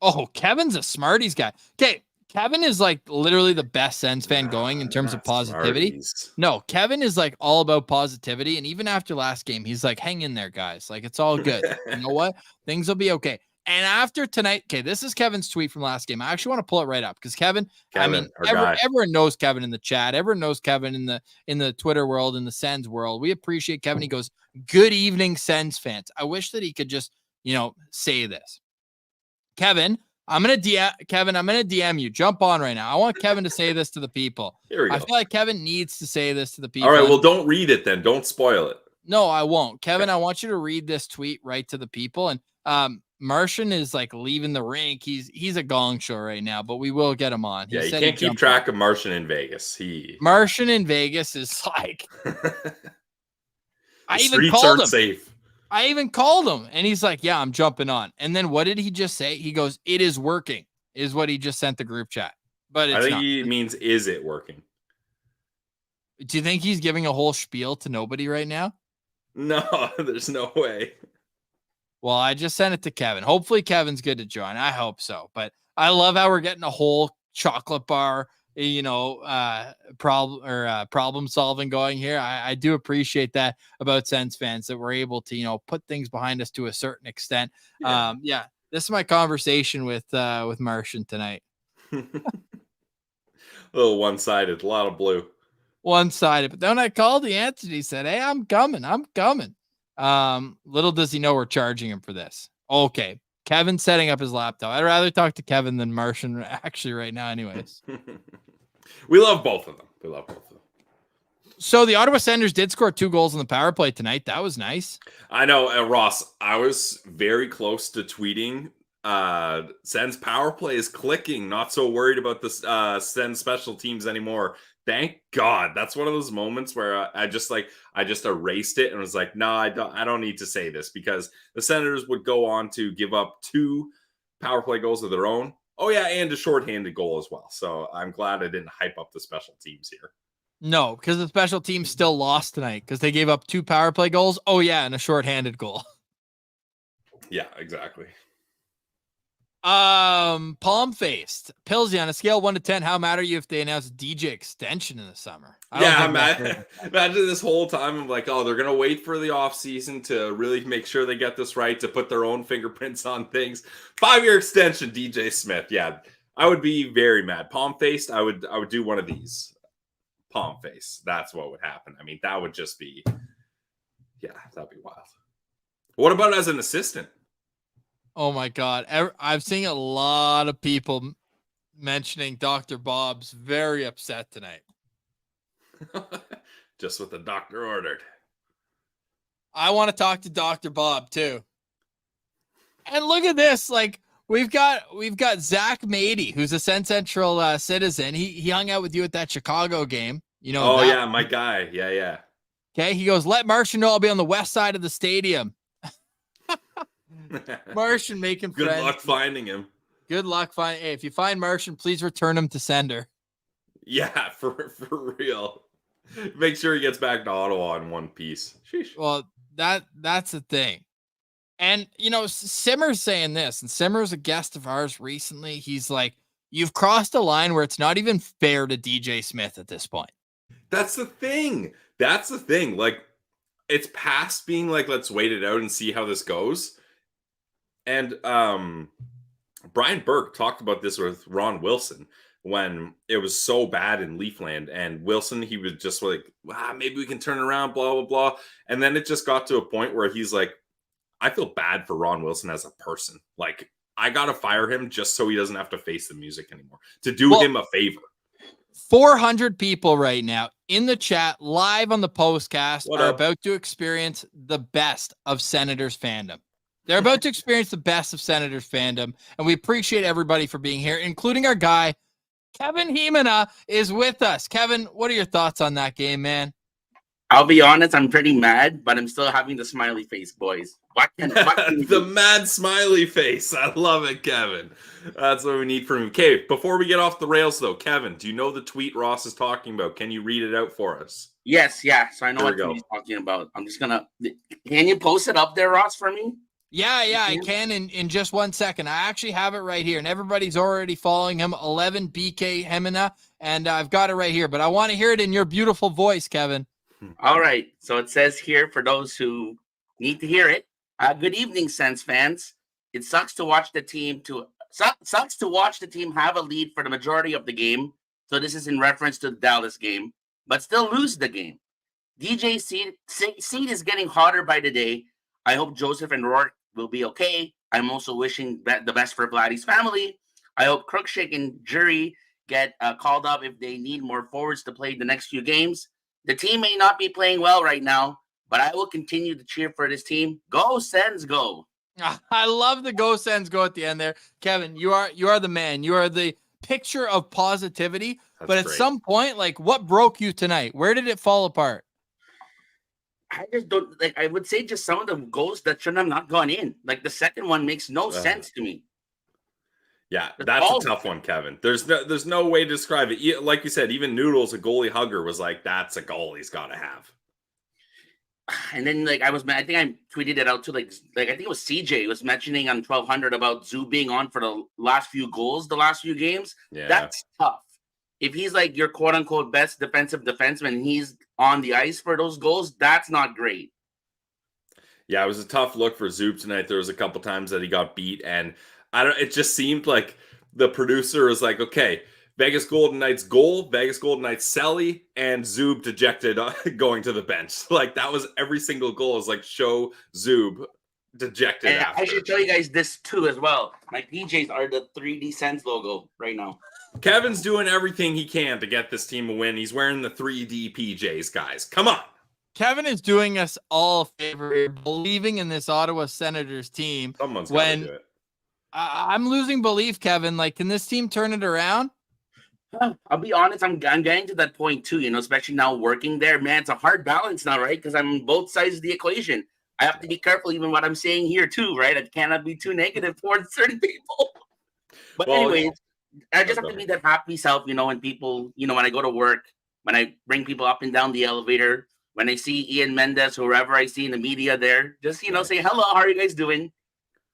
Oh, Kevin's a Smarties guy. Okay, Kevin is like literally the best Sens fan going in terms of positivity. Smarties. No, Kevin is like all about positivity. And even after last game, he's like, hang in there, guys. Like, it's all good. You know what? Things will be okay. And after tonight, okay, this is Kevin's tweet from last game. I actually want to pull it right up because Kevin, I mean, everyone knows Kevin in the chat. Everyone knows Kevin in the Twitter world, in the Sens world. We appreciate Kevin. He goes, "Good evening, Sens fans." I wish that he could just, say this. Kevin, I'm gonna DM you. Jump on right now. I want Kevin to say this to the people. Here we go. I feel like Kevin needs to say this to the people. All right, well, don't read it then. Don't spoil it. No, I won't. Kevin, I want you to read this tweet right to the people. And Martian is like leaving the rink. He's a gong show right now, but we will get him on. You can't keep track of Martian in Vegas. Martian in Vegas is like I even called him. Safe. I even called him and he's like, "Yeah, I'm jumping on." And then what did he just say? He goes, "It is working," is what he just sent the group chat. But it's he means, is it working? Do you think he's giving a whole spiel to nobody right now? No, there's no way. Well, I just sent it to Kevin. Hopefully Kevin's good to join. I hope so. But I love how we're getting a whole chocolate bar, problem solving going here. I do appreciate that about Sens fans, that we're able to, put things behind us to a certain extent. Yeah. This is my conversation with Martian tonight. A little one-sided, a lot of blue. One-sided, but then I called the answer. He said, "Hey, I'm coming. Little does he know we're charging him for this. Okay. Kevin's setting up his laptop. I'd rather talk to Kevin than Martian actually right now anyways. We love both of them. So the Ottawa Senators did score 2 goals in the power play tonight. That was nice. I know, Ross, I was very close to tweeting Sens power play is clicking. Not so worried about the Sens special teams anymore. Thank God. That's one of those moments where I just erased it and was like, no, I don't need to say this, because the Senators would go on to give up 2 power play goals of their own. Oh yeah, and a shorthanded goal as well. So I'm glad I didn't hype up the special teams here. No, because the special teams still lost tonight because they gave up 2 power play goals. Oh yeah, and a shorthanded goal. Yeah, exactly. Palm faced Pillsy, on a scale of 1 to 10, how mad are you if they announce DJ extension in the summer? Imagine this whole time I'm like, oh, they're gonna wait for the off season to really make sure they get this right, to put their own fingerprints on things. 5-year extension, DJ Smith. Yeah, I would be very mad. Palm faced, I would do one of these. Palm face. That's what would happen. I mean, that would just be, that'd be wild. What about as an assistant? Oh my God. I've seen a lot of people mentioning Dr. Bob's very upset tonight. Just what the doctor ordered. I want to talk to Dr. Bob too. And look at this. Like, we've got Zach Mady, who's a Sens Central citizen. He hung out with you at that Chicago game. My guy. Yeah. Okay. He goes, "Let Martian know I'll be on the west side of the stadium." Martian making friends. Good luck finding him. Good luck finding. Hey, if you find Martian, please return him to sender. Yeah, for real. Make sure he gets back to Ottawa in one piece. Sheesh. Well, that's the thing. And Simmer's saying this, and Simmer's a guest of ours recently. He's like, "You've crossed a line where it's not even fair to DJ Smith at this point." That's the thing. Like, it's past being like, let's wait it out and see how this goes. And Brian Burke talked about this with Ron Wilson when it was so bad in Leafland. And Wilson, he was just like, maybe we can turn around, blah, blah, blah. And then it just got to a point where he's like, I feel bad for Ron Wilson as a person. Like, I got to fire him just so he doesn't have to face the music anymore, to do him a favor. 400 people right now in the chat, live on the Postcast, are about to experience the best of Senators fandom. They're about to experience the best of Senators fandom, and we appreciate everybody for being here, including our guy, Kevin Hemina, is with us. Kevin, what are your thoughts on that game, man? I'll be honest, I'm pretty mad, but I'm still having the smiley face, boys. The mad smiley face. I love it, Kevin. That's what we need from you. Okay, before we get off the rails, though, Kevin, do you know the tweet Ross is talking about? Can you read it out for us? Yes. So I know what he's talking about. I'm just going to... Can you post it up there, Ross, for me? Yeah, I can in just 1 second. I actually have it right here, and everybody's already following him, 11 BK Hemina, and I've got it right here, but I want to hear it in your beautiful voice, Kevin. All right. So it says here, for those who need to hear it, good evening, Sens fans. it sucks to watch the team sucks to watch the team have a lead for the majority of the game. So this is in reference to the Dallas game, but still lose the game. DJ seed is getting hotter by the day. I hope Joseph and Rourke will be okay. I'm also wishing the best for Vladdy's family. I hope Cruikshank and Jury get called up if they need more forwards to play the next few games. The team may not be playing well right now, but I will continue to cheer for this team. Go Sens, go! I love the go Sens go at the end there. Kevin, you are the man. You are the picture of positivity. That's but at great. some point, like, what broke you tonight? Where did it fall apart? I just don't like. I would say just some of the goals that shouldn't have not gone in. Like the second one makes no sense to me. Yeah, that's a tough one, Kevin. There's no way to describe it. Like you said, even Noodles, a goalie hugger, was like, "That's a goal he's got to have." And then like I think I tweeted it out to like I think it was CJ was mentioning on 1200 about Zoo being on for the last few goals, the last few games. Yeah, that's tough. If he's like your quote unquote best defensive defenseman, and he's on the ice for those goals, that's not great. Yeah, it was a tough look for Zoop tonight. There was a couple times that he got beat, and it just seemed like the producer was like, okay, Vegas Golden Knights goal, Vegas Golden Knights Selly, and Zub dejected going to the bench. Like that was every single goal is like show Zub dejected. And after. I should tell you guys this too as well. My PJs are the 3D Sens logo right now. Kevin's doing everything he can to get this team a win. He's wearing the 3D PJs, guys. Come on. Kevin is doing us all a favor, believing in this Ottawa Senators team. Someone's got to do it. I'm losing belief, Kevin. Like, can this team turn it around? I'll be honest, I'm getting to that point too, especially now working there. Man, it's a hard balance now, right? Because I'm on both sides of the equation. I have to be careful even what I'm saying here too, right? I cannot be too negative towards certain people. But anyways, I just have to be that happy self, when people, when I go to work, when I bring people up and down the elevator, when I see Ian Mendes, whoever I see in the media there, just, say, hello, how are you guys doing?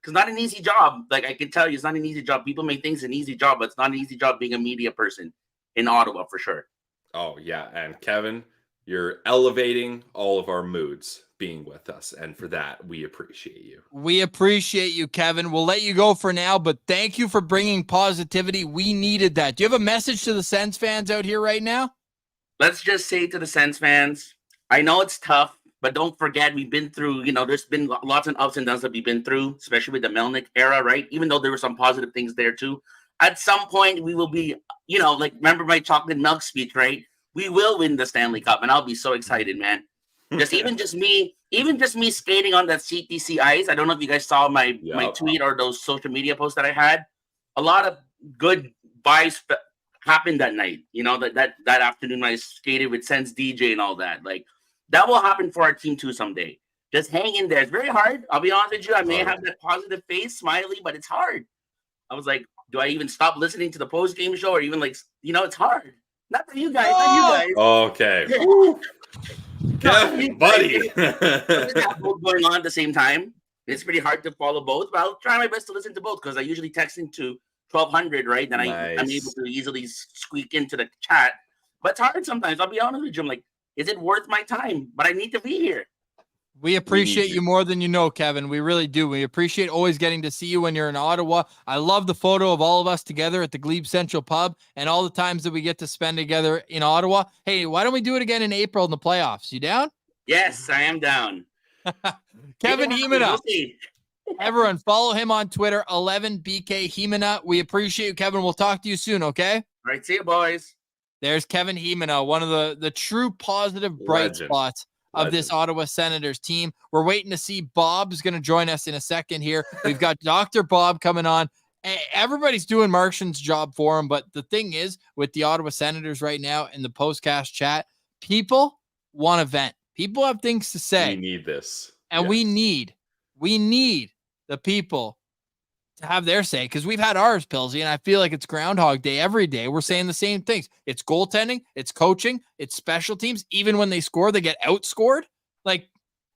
Because not an easy job. Like I can tell you, it's not an easy job. People may think it's an easy job, but it's not an easy job being a media person in Ottawa for sure. Oh, yeah. And Kevin, you're elevating all of our moods being with us. And for that, we appreciate you. We appreciate you, Kevin. We'll let you go for now, but thank you for bringing positivity. We needed that. Do you have a message to the Sens fans out here right now? Let's just say to the Sens fans, I know it's tough, but don't forget, we've been through, there's been lots of ups and downs that we've been through, especially with the Melnick era, right? Even though there were some positive things there too. At some point, we will be, remember my chocolate milk speech, right? We will win the Stanley Cup, and I'll be so excited, man. Even just me skating on that CTC ice. I don't know if you guys saw my tweet or those social media posts that I had. A lot of good vibes happened that night. That afternoon when I skated with Sense DJ and all that. Like, that will happen for our team too someday. Just hang in there. It's very hard. I'll be honest with you. I may have that positive face, smiley, but it's hard. I was like, do I even stop listening to the post-game show or even it's hard. Not for you guys. Not you guys. Okay. Yeah, buddy. Both going on at the same time. It's pretty hard to follow both, but I'll try my best to listen to both because I usually text into 1200, right? Then I'm able to easily squeak into the chat. But it's hard sometimes. I'll be honest with you. I'm like, is it worth my time? But I need to be here. We appreciate you more than you know, Kevin. We really do. We appreciate always getting to see you when you're in Ottawa. I love the photo of all of us together at the Glebe Central Pub and all the times that we get to spend together in Ottawa. Hey, why don't we do it again in April in the playoffs? You down? Yes, I am down. Kevin Himina. Everyone, follow him on Twitter, 11BK Himina. We appreciate you, Kevin. We'll talk to you soon, okay? All right, see you, boys. There's Kevin Himina, one of the true positive bright spots of this Ottawa Senators team. We're waiting to see Bob's going to join us in a second here. We've got Dr. Bob coming on. Everybody's doing Martian's job for him, but the thing is, with the Ottawa Senators right now in the Postcast chat, people want to vent. People have things to say. We need this. And we need the people to have their say, because we've had ours, Pilsy, and I feel like it's Groundhog Day every day. We're saying the same things. It's goaltending, it's coaching, it's special teams. Even when they score, they get outscored. Like,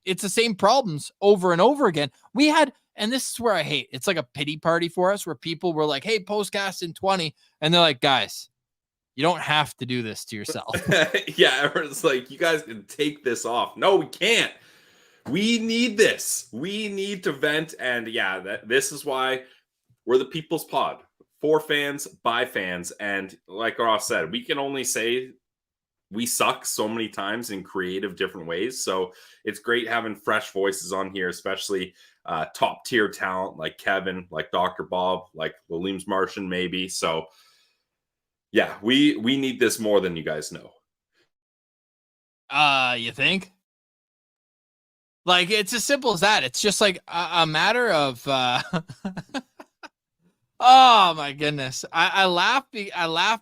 it's the same problems over and over again. We had, and this is where I hate, it's like a pity party for us where people were like, hey, Postcast in 20, and they're like, guys, you don't have to do this to yourself. Yeah, it's like, you guys can take this off. No, we can't. We need this. We need to vent. And yeah, this is why we're the people's pod. For fans, by fans. And like Ross said, we can only say we suck so many times in creative different ways. So it's great having fresh voices on here, especially top tier talent like Kevin, like Dr. Bob, like Williams Martian, maybe. So yeah, we need this more than you guys know. You think? Like, it's as simple as that. It's just like a matter of oh my goodness. I laugh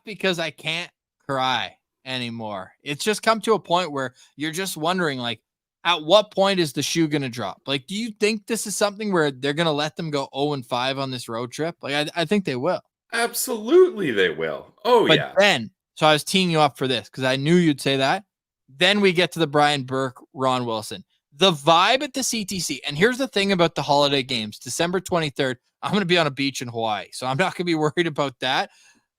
because I can't cry anymore. It's just come to a point where you're just wondering, like, at what point is the shoe gonna drop? Like, do you think this is something where they're gonna let them go 0-5 on this road trip? Like, I think they will. Absolutely they will. Oh, But yeah. then, so I was teeing you up for this because I knew you'd say that. Then we get to the Brian Burke, Ron Wilson. The vibe at the CTC, and here's the thing about the holiday games, December 23rd, I'm going to be on a beach in Hawaii, so I'm not going to be worried about that.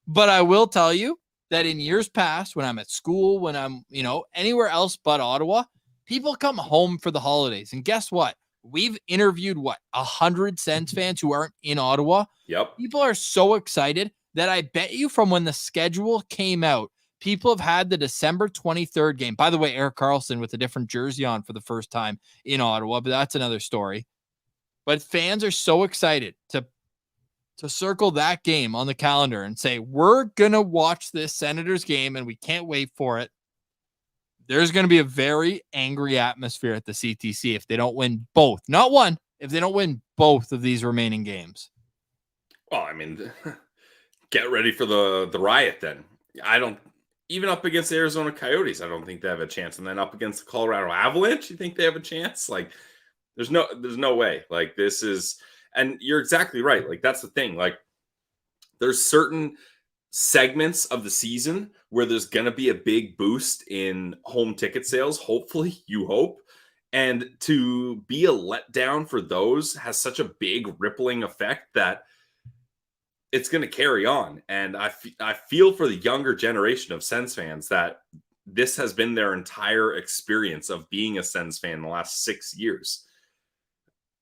But I will tell you that in years past, when I'm at school, when I'm, anywhere else but Ottawa, people come home for the holidays. And guess what? We've interviewed 100 Sens fans who aren't in Ottawa. Yep. People are so excited that I bet you from when the schedule came out, people have had the December 23rd game. By the way, Erik Karlsson with a different jersey on for the first time in Ottawa, but that's another story. But fans are so excited to circle that game on the calendar and say, we're going to watch this Senators game and we can't wait for it. There's going to be a very angry atmosphere at the CTC if they don't win both. Not one, if they don't win both of these remaining games. Well, I mean, get ready for the riot then. Even up against the Arizona Coyotes, I don't think they have a chance. And then up against the Colorado Avalanche, you think they have a chance? Like, there's no way. Like, this is, and you're exactly right. Like, that's the thing. Like, there's certain segments of the season where there's going to be a big boost in home ticket sales. Hopefully, you hope. And to be a letdown for those has such a big rippling effect that it's going to carry on. And I feel for the younger generation of Sens fans that this has been their entire experience of being a Sens fan in the last 6 years.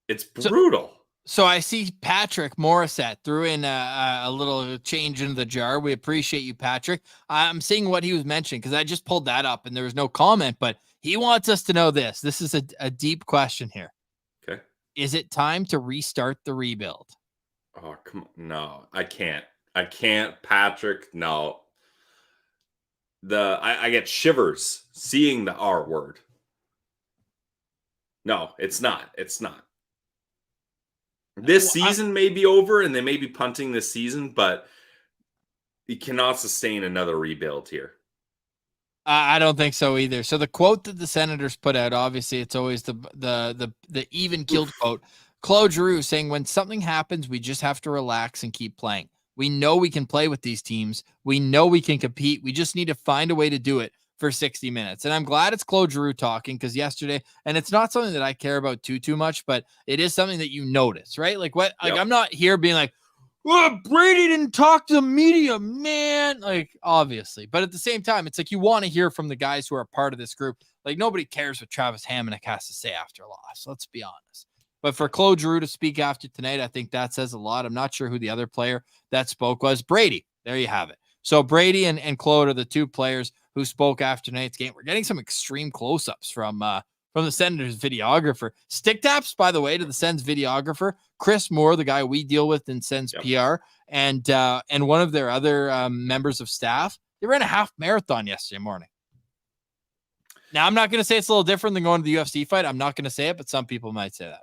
It's brutal. So I see Patrick Morissette threw in a little change into the jar. We appreciate you, Patrick. I'm seeing what he was mentioning because I just pulled that up and there was no comment, but he wants us to know this. This is a deep question here. Okay. Is it time to restart the rebuild? Oh, come on. No, I can't, Patrick. No. I get shivers seeing the R word. No, it's not. This season may be over and they may be punting this season, but you cannot sustain another rebuild here. I don't think so either. So the quote that the Senators put out, obviously it's always the even-keeled quote. Claude Giroux saying, when something happens, we just have to relax and keep playing. We know we can play with these teams. We know we can compete. We just need to find a way to do it for 60 minutes. And I'm glad it's Claude Giroux talking because yesterday, and it's not something that I care about too much, but it is something that you notice, right? Like what? Like, I'm not here being like, oh, Brady didn't talk to the media, man. Like, obviously. But at the same time, it's like you want to hear from the guys who are part of this group. Like, nobody cares what Travis Hamonic has to say after a loss. Let's be honest. But for Claude Giroux to speak after tonight, I think that says a lot. I'm not sure who the other player that spoke was. Brady. There you have it. So Brady and Claude are the two players who spoke after tonight's game. We're getting some extreme close-ups from the Senators videographer. Stick taps, by the way, to the Sens videographer, Chris Moore, the guy we deal with in Sens PR, and one of their other members of staff. They ran a half marathon yesterday morning. Now, I'm not going to say it's a little different than going to the UFC fight. I'm not going to say it, but some people might say that.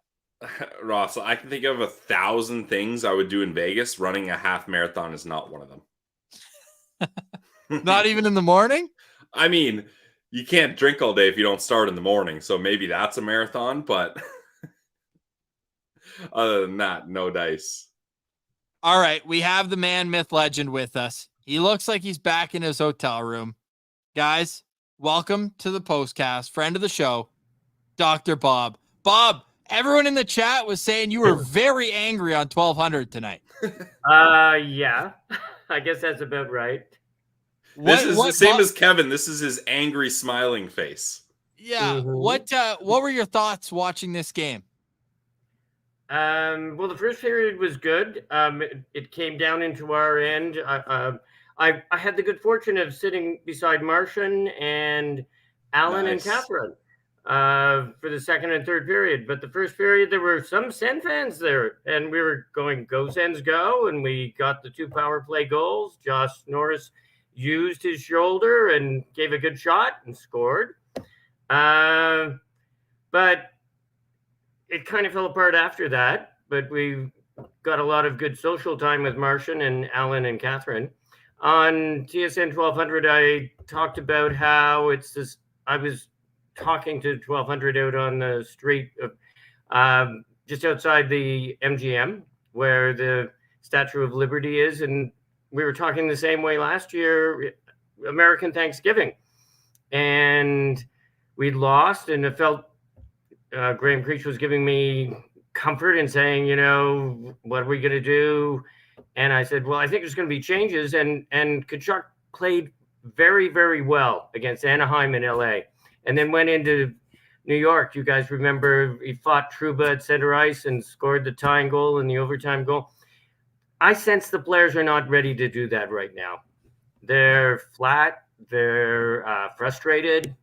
Ross, I can think of 1,000 things I would do in Vegas. Running a half marathon is not one of them. Not even in the morning? I mean, you can't drink all day if you don't start in the morning. So maybe that's a marathon, but other than that, no dice. All right. We have the man, myth, legend with us. He looks like he's back in his hotel room. Guys, welcome to the Postcast. Friend of the show, Dr. Bob. Bob, everyone in the chat was saying you were very angry on 1200 tonight. Yeah, I guess that's about right. This is the same as Kevin. This is his angry, smiling face. Yeah. Mhm. What were your thoughts watching this game? Well, the first period was good. It came down into our end. I had the good fortune of sitting beside Martian and Alan and Nice. Catherine for the second and third period. But the first period, there were some Sen fans there, and we were going, "Go Sens, go!" And we got the 2 power play goals. Josh Norris used his shoulder and gave a good shot and scored. But it kind of fell apart after that, but we got a lot of good social time with Martian and Alan and Catherine. On TSN 1200, I talked about how it's this. I was talking to 1200 out on the street, just outside the MGM, where the Statue of Liberty is, and we were talking the same way last year, American Thanksgiving, and we'd lost, and it felt Graham Creech was giving me comfort and saying, what are we going to do? And I said, well, I think there's going to be changes. And Kachuk played very, very well against Anaheim and LA, and then went into New York. You guys remember he fought Trouba at center ice and scored the tying goal and the overtime goal. I sense the players are not ready to do that right now. They're flat. They're frustrated.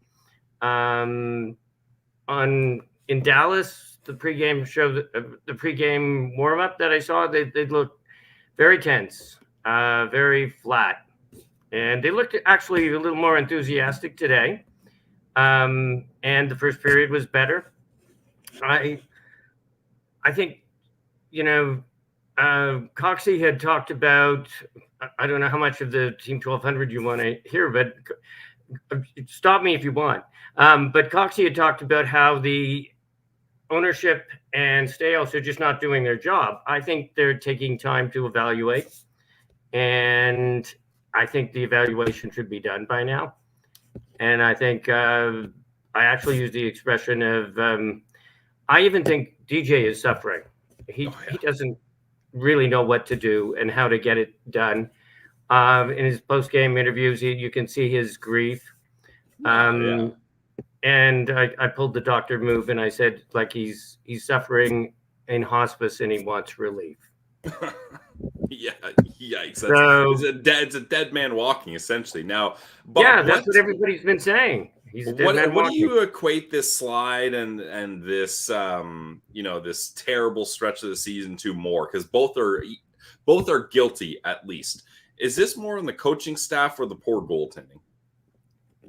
In Dallas, the pregame show, the pregame warm up that I saw, they looked very tense, very flat, and they looked actually a little more enthusiastic today. And the first period was better. I think, Coxey had talked about. I don't know how much of the Team 1200 you want to hear, but stop me if you want. But Coxey had talked about how the ownership and Stales are just not doing their job. I think they're taking time to evaluate, and I think the evaluation should be done by now. And I think I actually use the expression of I even think DJ is suffering. He doesn't really know what to do and how to get it done. In his post-game interviews, you can see his grief. And I pulled the doctor move, and I said, like, he's suffering in hospice and he wants relief. Yeah, yikes! It's a dead man walking, essentially. Now, Bob, that's what everybody's been saying. He's a dead man walking. What do you equate this slide and this this terrible stretch of the season to more? Because both are guilty, at least. Is this more on the coaching staff or the poor goaltending?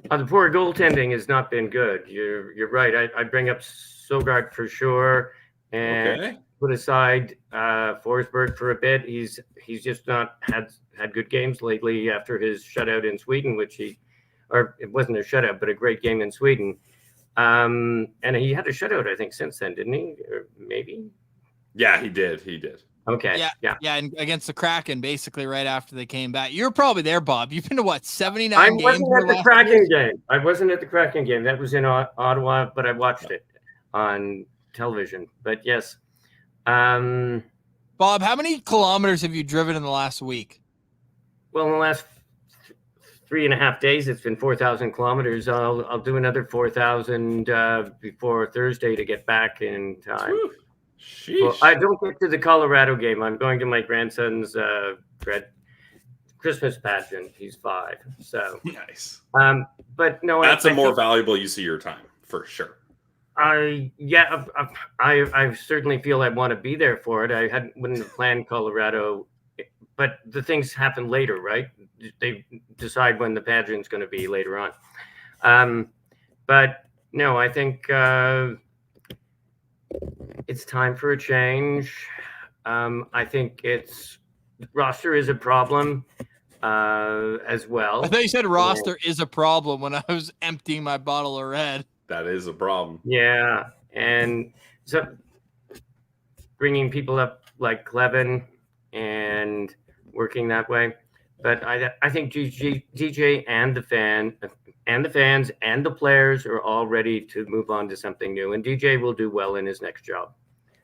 The poor goaltending has not been good. You're right. I bring up Sogard for sure, and put aside Forsberg for a bit. He's just not had good games lately after his shutout in Sweden, or it wasn't a shutout, but a great game in Sweden. And he had a shutout, I think, since then, didn't he? Or maybe. Yeah, he did. Okay. Yeah, and against the Kraken, basically right after they came back. You're probably there, Bob. You've been to what, 79 games? I wasn't at the Kraken game. I wasn't at the Kraken game. That was in Ottawa, but I watched it on television. But yes. Bob, how many kilometers have you driven in the last week? Well, in the last 3.5 days, it's been 4,000 kilometers. I'll do another 4,000 before Thursday to get back in time. Whew. Well, I don't get to the Colorado game. I'm going to my grandson's Christmas pageant. He's 5, so nice. But no, that's a more valuable use of your time for sure. I certainly feel I want to be there for it. I wouldn't have planned Colorado, but the things happen later, right? They decide when the pageant's going to be later on. But no, I think. It's time for a change. I think roster is a problem as well. I thought you said roster is a problem when I was emptying my bottle of red. That is a problem. Yeah, and so bringing people up like Clevin and working that way. But I think DJ and the fans and the players are all ready to move on to something new. And DJ will do well in his next job.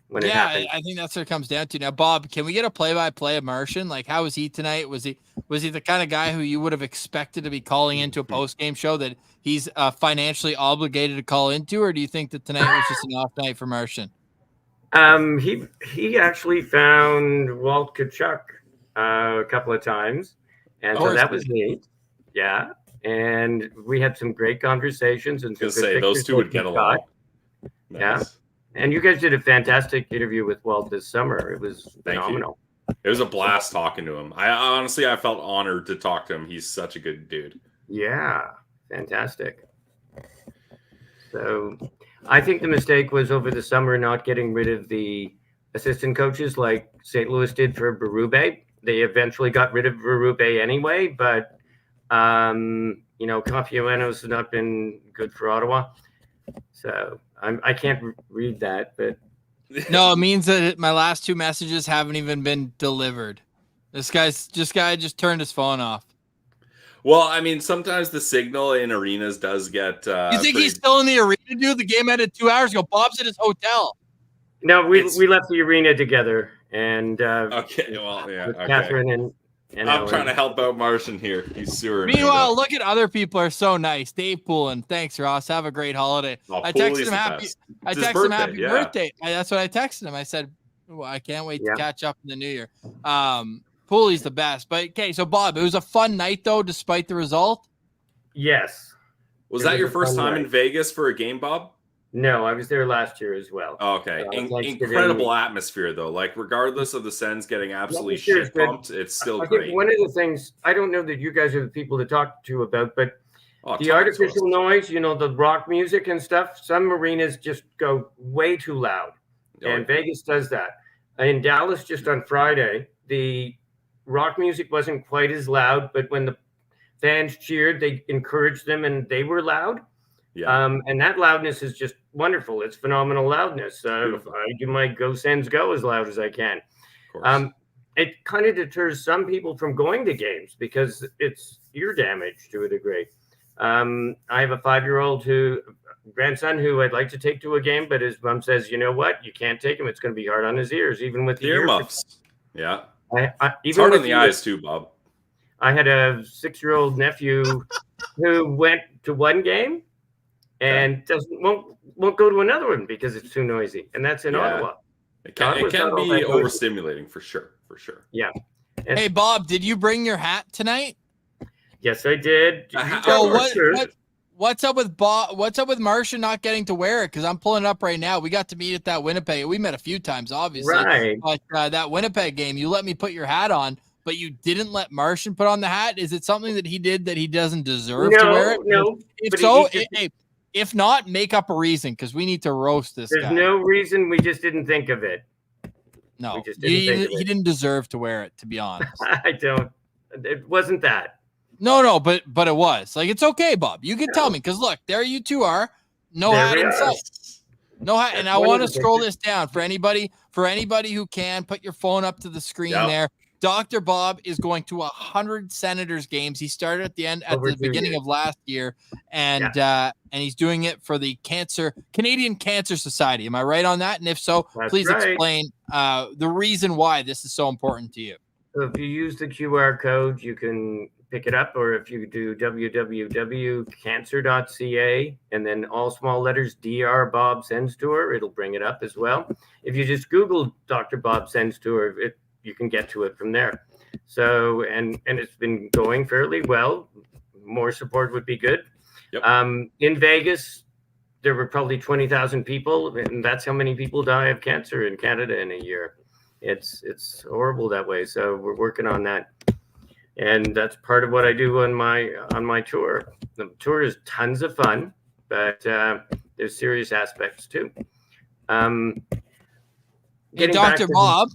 when it Yeah, happened. I think that's what it comes down to. Now, Bob, can we get a play-by-play of Martian? Like, how was he tonight? Was he the kind of guy who you would have expected to be calling into a post-game show that he's financially obligated to call into, or do you think that tonight was just an off night for Martian? He actually found Walt Kachuk a couple of times, and so that was neat. Yeah, and we had some great conversations and some good those two would get along. Nice. Yeah, and you guys did a fantastic interview with Walt this summer. It was phenomenal. It was a blast talking to him. I felt honored to talk to him. He's such a good dude. Yeah, fantastic. So I think the mistake was over the summer not getting rid of the assistant coaches like St. Louis did for Berube. They eventually got rid of Berube anyway, but Confiueno's not been good for Ottawa. So I can't read that, but no, it means that my last 2 messages haven't even been delivered. This guy just turned his phone off. Well, I mean, sometimes the signal in arenas does get. You think he's still in the arena, dude? The game ended 2 hours ago. Bob's at his hotel. No, we left the arena together, and okay, well, yeah, okay. Catherine and I'm trying to help out Martian here. He's sewer. Meanwhile, look at other people are so nice. Dave Poulin, thanks, Ross. Have a great holiday. I texted him happy. I texted him happy birthday. That's what I texted him. I said, I can't wait to catch up in the new year. Pooley's the best. But okay, so Bob, it was a fun night though, despite the result. Yes. Was that your first time in Vegas for a game, Bob? No, I was there last year as well. Oh, okay. Incredible atmosphere, though. Like, regardless of the Sens getting absolutely shit pumped, it's still great. I think one of the things, I don't know that you guys are the people to talk to about, but the artificial noise, the rock music and stuff, some arenas just go way too loud. And Vegas does that. In Dallas, just on Friday, the rock music wasn't quite as loud, but when the fans cheered, they encouraged them and they were loud. Yeah. And that loudness is just wonderful. It's phenomenal loudness. I do my Go Sens Go as loud as I can. It kind of deters some people from going to games because it's ear damage to a degree. I have a 5-year-old grandson who I'd like to take to a game, but his mom says, you know what? You can't take him. It's going to be hard on his ears, even with the earmuffs. Yeah. It's hard on the eyes too, Bob. I had a 6-year-old nephew who went to one game and won't go to another one because it's too noisy, and that's in Ottawa. It can be overstimulating for sure. Yeah. And hey, Bob, did you bring your hat tonight? Yes, I did. What's up with Bob? What's up with Martian not getting to wear it? Because I'm pulling it up right now. We got to meet at that Winnipeg. We met a few times, obviously. Right. But that Winnipeg game, you let me put your hat on, but you didn't let Martian put on the hat. Is it something that he did that he doesn't deserve to wear it? No. If so, if not, make up a reason because we need to roast this guy. There's no reason. We just didn't think of it. No, he didn't deserve to wear it, to be honest. I don't. It wasn't that. No, but it was. Like, it's okay, Bob. You can tell me because look, there you two are. No hat in sight. No hat. And I want to scroll this down for anybody who can put your phone up to the screen there. Dr. Bob is going to 100 Senators games. He started at the beginning of last year, and he's doing it for the Canadian Cancer Society. Am I right on that? And if so, please explain the reason why this is so important to you. So if you use the QR code, you can pick it up, or if you do www.cancer.ca and then all small letters Dr. Bob Sens Tour, it'll bring it up as well. If you just Google Dr. Bob Sens Tour, you can get to it from there. So, and it's been going fairly well. More support would be good. Yep. In Vegas, there were probably 20,000 people, and that's how many people die of cancer in Canada in a year. It's horrible that way. So we're working on that. And that's part of what I do on my tour. The tour is tons of fun, but there's serious aspects too. Hey, Dr. Bob,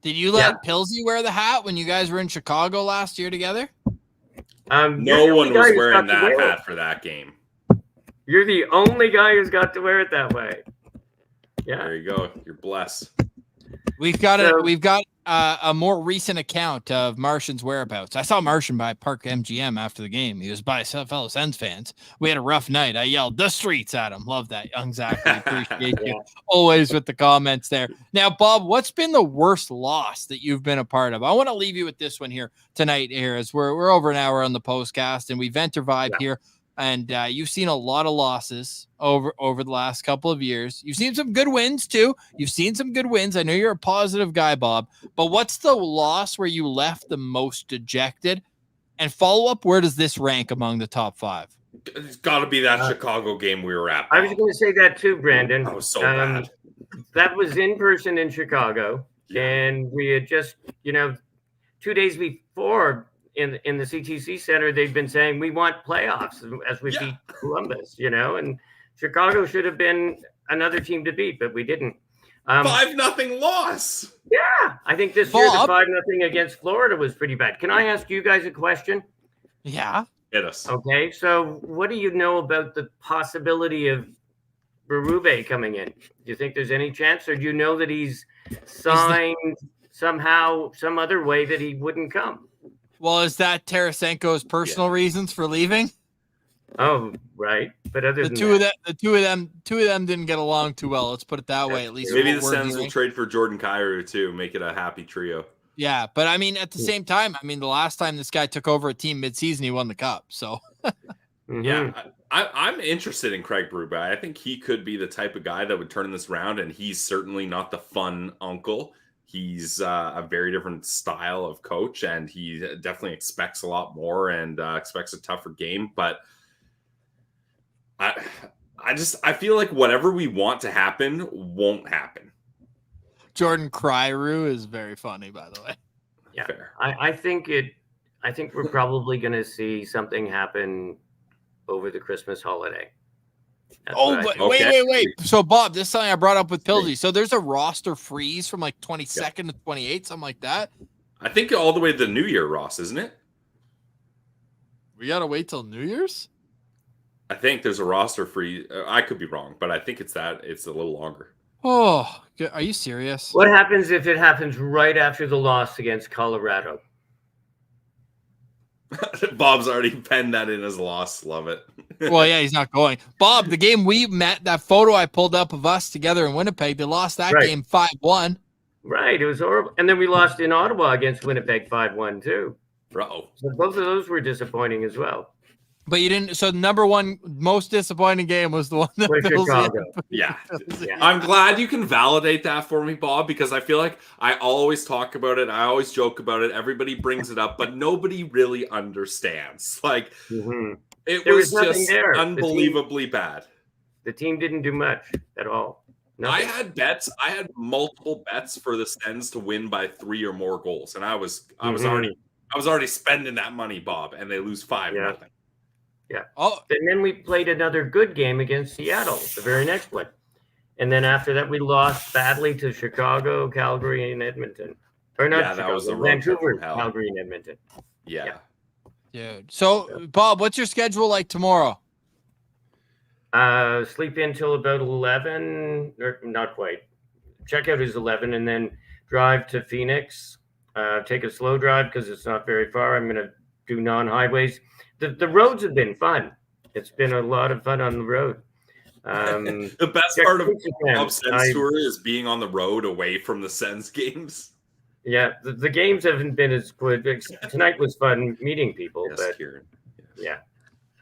did you let Pilsy wear the hat when you guys were in Chicago last year together? No one was wearing that hat for that game. You're the only guy who's got to wear it that way. Yeah. There you go. You're blessed. We've got a more recent account of Martian's whereabouts. I saw Martian by Park MGM after the game. He was by fellow Sens fans. We had a rough night. I yelled the streets at him. Love that, young Zach. We appreciate you always with the comments there. Now, Bob, what's been the worst loss that you've been a part of? I want to leave you with this one here tonight. Here, as we're over an hour on the postcast, and we vent or vibe here. And you've seen a lot of losses over the last couple of years. You've seen some good wins, too. You've seen some good wins. I know you're a positive guy, Bob. But what's the loss where you left the most dejected? And follow up, where does this rank among the top 5? It's got to be that Chicago game we were at. I was going to say that too, Brandon. That was so bad. That was in person in Chicago. Yeah. And we had just, 2 days before in the CTC Center, they've been saying we want playoffs as we beat Columbus, and Chicago should have been another team to beat, but we didn't. 5-0 loss. Yeah, I think this year the 5-0 against Florida was pretty bad. Can I ask you guys a question? Yeah. Hit us. Okay, so what do you know about the possibility of Berube coming in? Do you think there's any chance, or do you know that he's signed somehow, some other way that he wouldn't come? Well, is that Tarasenko's personal reasons for leaving? Oh, right. But other the than two of them didn't get along too well. Let's put it that way. At least maybe the Sens will trade for Jordan Kyrou too, make it a happy trio. Yeah, but I mean, at the same time, the last time this guy took over a team midseason, he won the cup. So yeah, I'm interested in Craig Berube. I think he could be the type of guy that would turn this around, and he's certainly not the fun uncle. He's a very different style of coach, and he definitely expects a lot more and expects a tougher game. But I feel like whatever we want to happen won't happen. Jordan Kyrou is very funny, by the way. Yeah, I think we're probably going to see something happen over the Christmas holiday. Wait. So, Bob, this is something I brought up with Pilsy. So there's a roster freeze from like 22nd to 28th, something like that. I think all the way to the New Year, Ross, isn't it? We got to wait till New Year's? I think there's a roster freeze. I could be wrong, but I think it's a little longer. Oh, are you serious? What happens if it happens right after the loss against Colorado? Bob's already penned that in as a loss. Love it. Well, yeah, he's not going. Bob, the game we met, that photo I pulled up of us together in Winnipeg, they lost that game 5-1. Right, it was horrible. And then we lost in Ottawa against Winnipeg 5-1 too. Bro. So both of those were disappointing as well. But you didn't. So the number one most disappointing game was the one that Chicago. Yeah. I'm glad you can validate that for me, Bob, because I feel like I always talk about it. I always joke about it. Everybody brings it up, but nobody really understands. Like it was just unbelievably bad. The team didn't do much at all. Nothing. I had bets. I had multiple bets for the Sens to win by 3 or more goals, and I was already spending that money, Bob, and they lose 5-0. Yeah. Oh, and then we played another good game against Seattle, the very next one. And then after that, we lost badly to Chicago, Calgary, and Edmonton. Or not Chicago, that was a Vancouver, Calgary, and Edmonton. Yeah. Dude. So, Bob, what's your schedule like tomorrow? Sleep in till about 11, or not quite. Checkout is 11, and then drive to Phoenix. Take a slow drive because it's not very far. I'm going to do non-highways. The roads have been fun. It's been a lot of fun on the road. The best part of Sens tour is being on the road away from the Sens games. Yeah, the games haven't been as good. Tonight was fun meeting people. Yes, but Kieran. Yeah.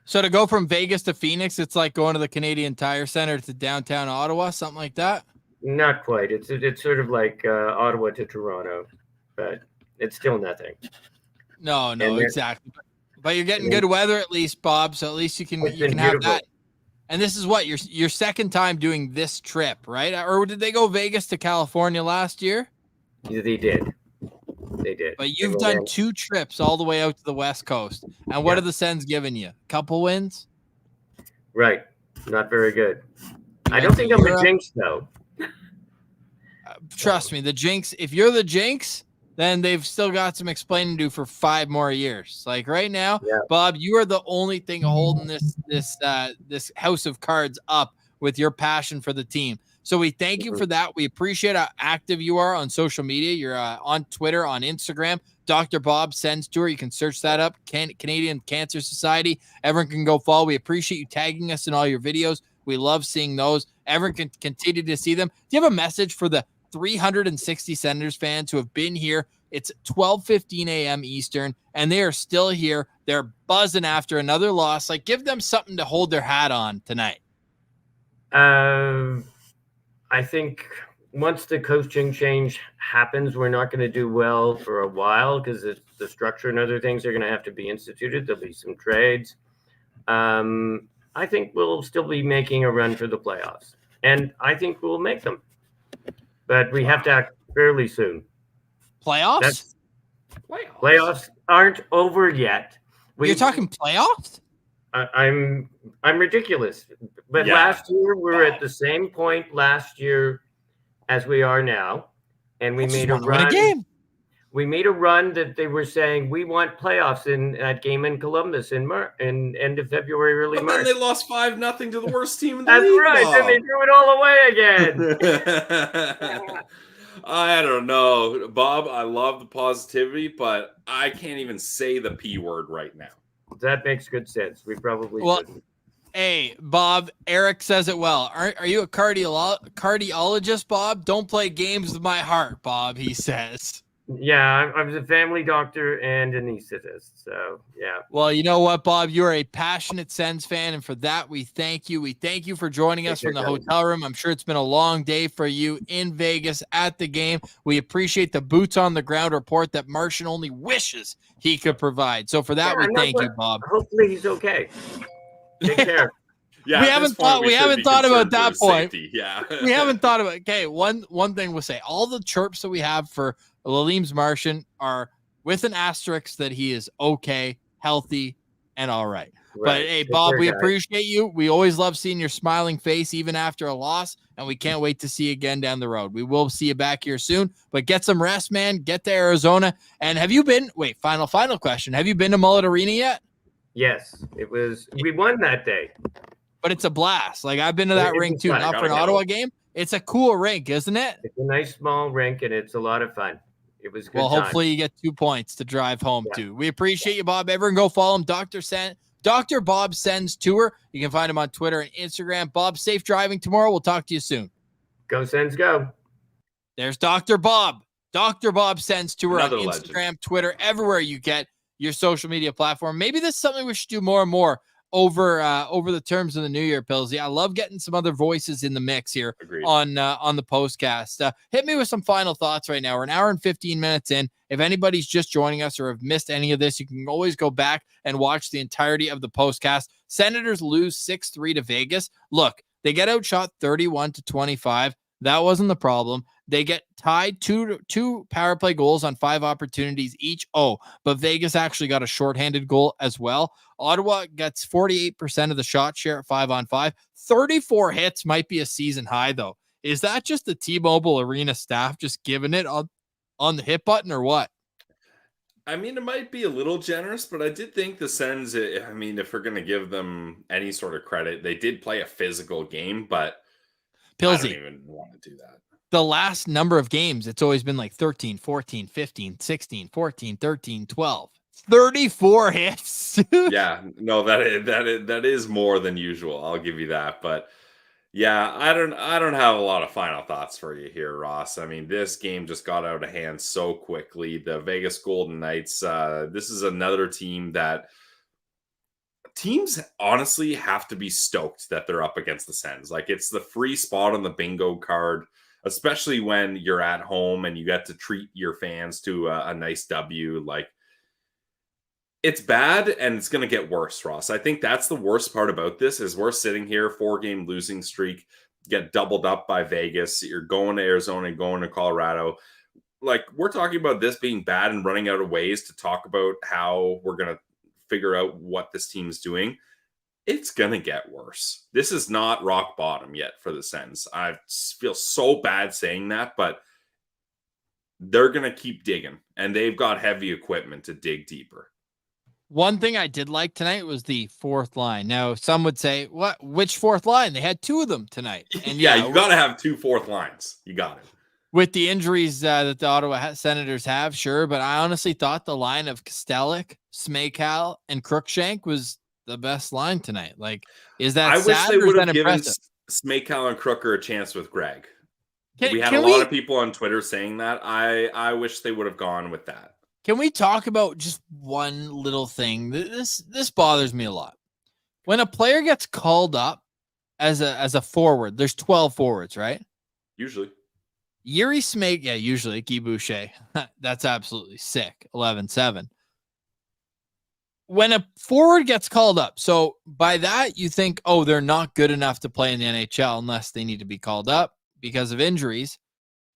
So to go from Vegas to Phoenix, it's like going to the Canadian Tire Center to downtown Ottawa, something like that? Not quite. It's sort of like Ottawa to Toronto, but it's still nothing. No, exactly. But you're getting good weather at least, Bob. So at least you can have beautiful. that. And this is what your second time doing this trip, right? Or did they go Vegas to California last year? Yeah, they did. But you've done 2 trips all the way out to the West Coast. And what are the Sens giving you? Couple wins? Right. Not very good. I don't think I'm a jinx, though. Trust me, the jinx. If you're the jinx, then they've still got some explaining to do for 5 more years. Like right now, Bob, you are the only thing holding this house of cards up with your passion for the team. So we thank you for that. We appreciate how active you are on social media. You're on Twitter, on Instagram. Dr. Bob Sends Tour. You can search that up. Canadian Cancer Society. Everyone can go follow. We appreciate you tagging us in all your videos. We love seeing those. Everyone can continue to see them. Do you have a message for the 360 Senators fans who have been here? It's 12:15 a.m. Eastern, and they are still here. They're buzzing after another loss. Like, give them something to hold their hat on tonight. I think once the coaching change happens, we're not going to do well for a while because the structure and other things are going to have to be instituted. There'll be some trades. I think we'll still be making a run for the playoffs, and I think we'll make them. But we have to act fairly soon. Playoffs? Playoffs aren't over yet. You're talking playoffs? I'm ridiculous. But last year we were at the same point last year as we are now, and we made a run. We made a run that they were saying we want playoffs in that game in Columbus in end of February, early March. Then they lost 5-0 to the worst team in the league. That's right. Bob. Then they threw it all away again. I don't know, Bob. I love the positivity, but I can't even say the P word right now. That makes good sense. We probably shouldn't. Hey, Bob, Eric says it well. Are you a cardiologist, Bob? Don't play games with my heart, Bob, he says. Yeah, I'm a family doctor and anesthetist, so yeah. Well, you know what, Bob? You're a passionate Sens fan, and for that, we thank you. We thank you for joining us from the hotel room. I'm sure it's been a long day for you in Vegas at the game. We appreciate the boots on the ground report that Martian only wishes he could provide. So for that, we thank you, Bob. Hopefully he's okay. Take care. Yeah, we haven't thought about that point. Yeah. We haven't thought about. Okay, one thing we'll say: all the chirps that we have for Levitan Martian are with an asterisk that he is okay, healthy, and all right. But hey, Bob, we appreciate you. We always love seeing your smiling face, even after a loss, and we can't wait to see you again down the road. We will see you back here soon. But get some rest, man. Get to Arizona. And have you been? Wait, final question. Have you been to Mullet Arena yet? Yes, it was. We won that day. But it's a blast. Like, I've been to that rink too, not for an Ottawa game. It's a cool rink, isn't it? It's a nice small rink, and it's a lot of fun. It was good. Well, hopefully you get 2 points to drive home to. We appreciate you, Bob. Everyone go follow him, Dr. Bob Sends Tour. You can find him on Twitter and Instagram. Bob, safe driving tomorrow. We'll talk to you soon. Go Sens, go. There's Dr. Bob. Dr. Bob Sends Tour on Instagram, legend. Twitter, everywhere you get your social media platform. Maybe this is something we should do more and more over the terms of the New Year, Pillsy. I love getting some other voices in the mix here. Agreed. on the Postcast. Hit me with some final thoughts right now. We're an hour and 15 minutes in. If anybody's just joining us or have missed any of this, you can always go back and watch the entirety of the Postcast. Senators lose 6-3 to Vegas. Look, they get outshot 31-25. That wasn't the problem. They get tied two power play goals on 5 opportunities each. Oh, but Vegas actually got a shorthanded goal as well. Ottawa gets 48% of the shot share at 5-on-5. 34 hits might be a season high, though. Is that just the T-Mobile Arena staff just giving it on the hit button or what? I mean, it might be a little generous, but I did think the Sens, I mean, if we're going to give them any sort of credit, they did play a physical game, but Pillsy, I don't even want to do that. The last number of games, it's always been like 13, 14, 15, 16, 14, 13, 12. 34 hits. Yeah, no, that is more than usual. I'll give you that. But yeah, I don't have a lot of final thoughts for you here, Ross. I mean, this game just got out of hand so quickly. The Vegas Golden Knights, this is another team that teams honestly have to be stoked that they're up against the Sens. Like, it's the free spot on the bingo card, especially when you're at home and you get to treat your fans to a nice W. Like, it's bad and it's going to get worse, Ross. I think that's the worst part about this is we're sitting here, 4-game losing streak, get doubled up by Vegas. You're going to Arizona and going to Colorado. Like, we're talking about this being bad and running out of ways to talk about how we're going to figure out what this team's doing. It's going to get worse. This is not rock bottom yet for the Sens. I feel so bad saying that, but they're going to keep digging, and they've got heavy equipment to dig deeper. One thing I did like tonight was the fourth line. Now, some would say, "What? Which fourth line?" They had two of them tonight. And yeah, you got to have 2 fourth lines. You got it. With the injuries that the Ottawa Senators have, sure, but I honestly thought the line of Kostelic, Smakal, and Crookshank was the best line tonight. Like, is that I wish sad they or is would that have given impressive? Smakal and Crooker a chance with Greg. Can We had a lot of people on Twitter saying that. I wish they would have gone with that. Can we talk about just one little thing? This bothers me a lot. When a player gets called up as a forward, there's 12 forwards, right? Usually. Yuri Smak, yeah, usually Guy Boucher. That's absolutely sick. 11-7. When a forward gets called up, so by that you think, oh, they're not good enough to play in the NHL unless they need to be called up because of injuries.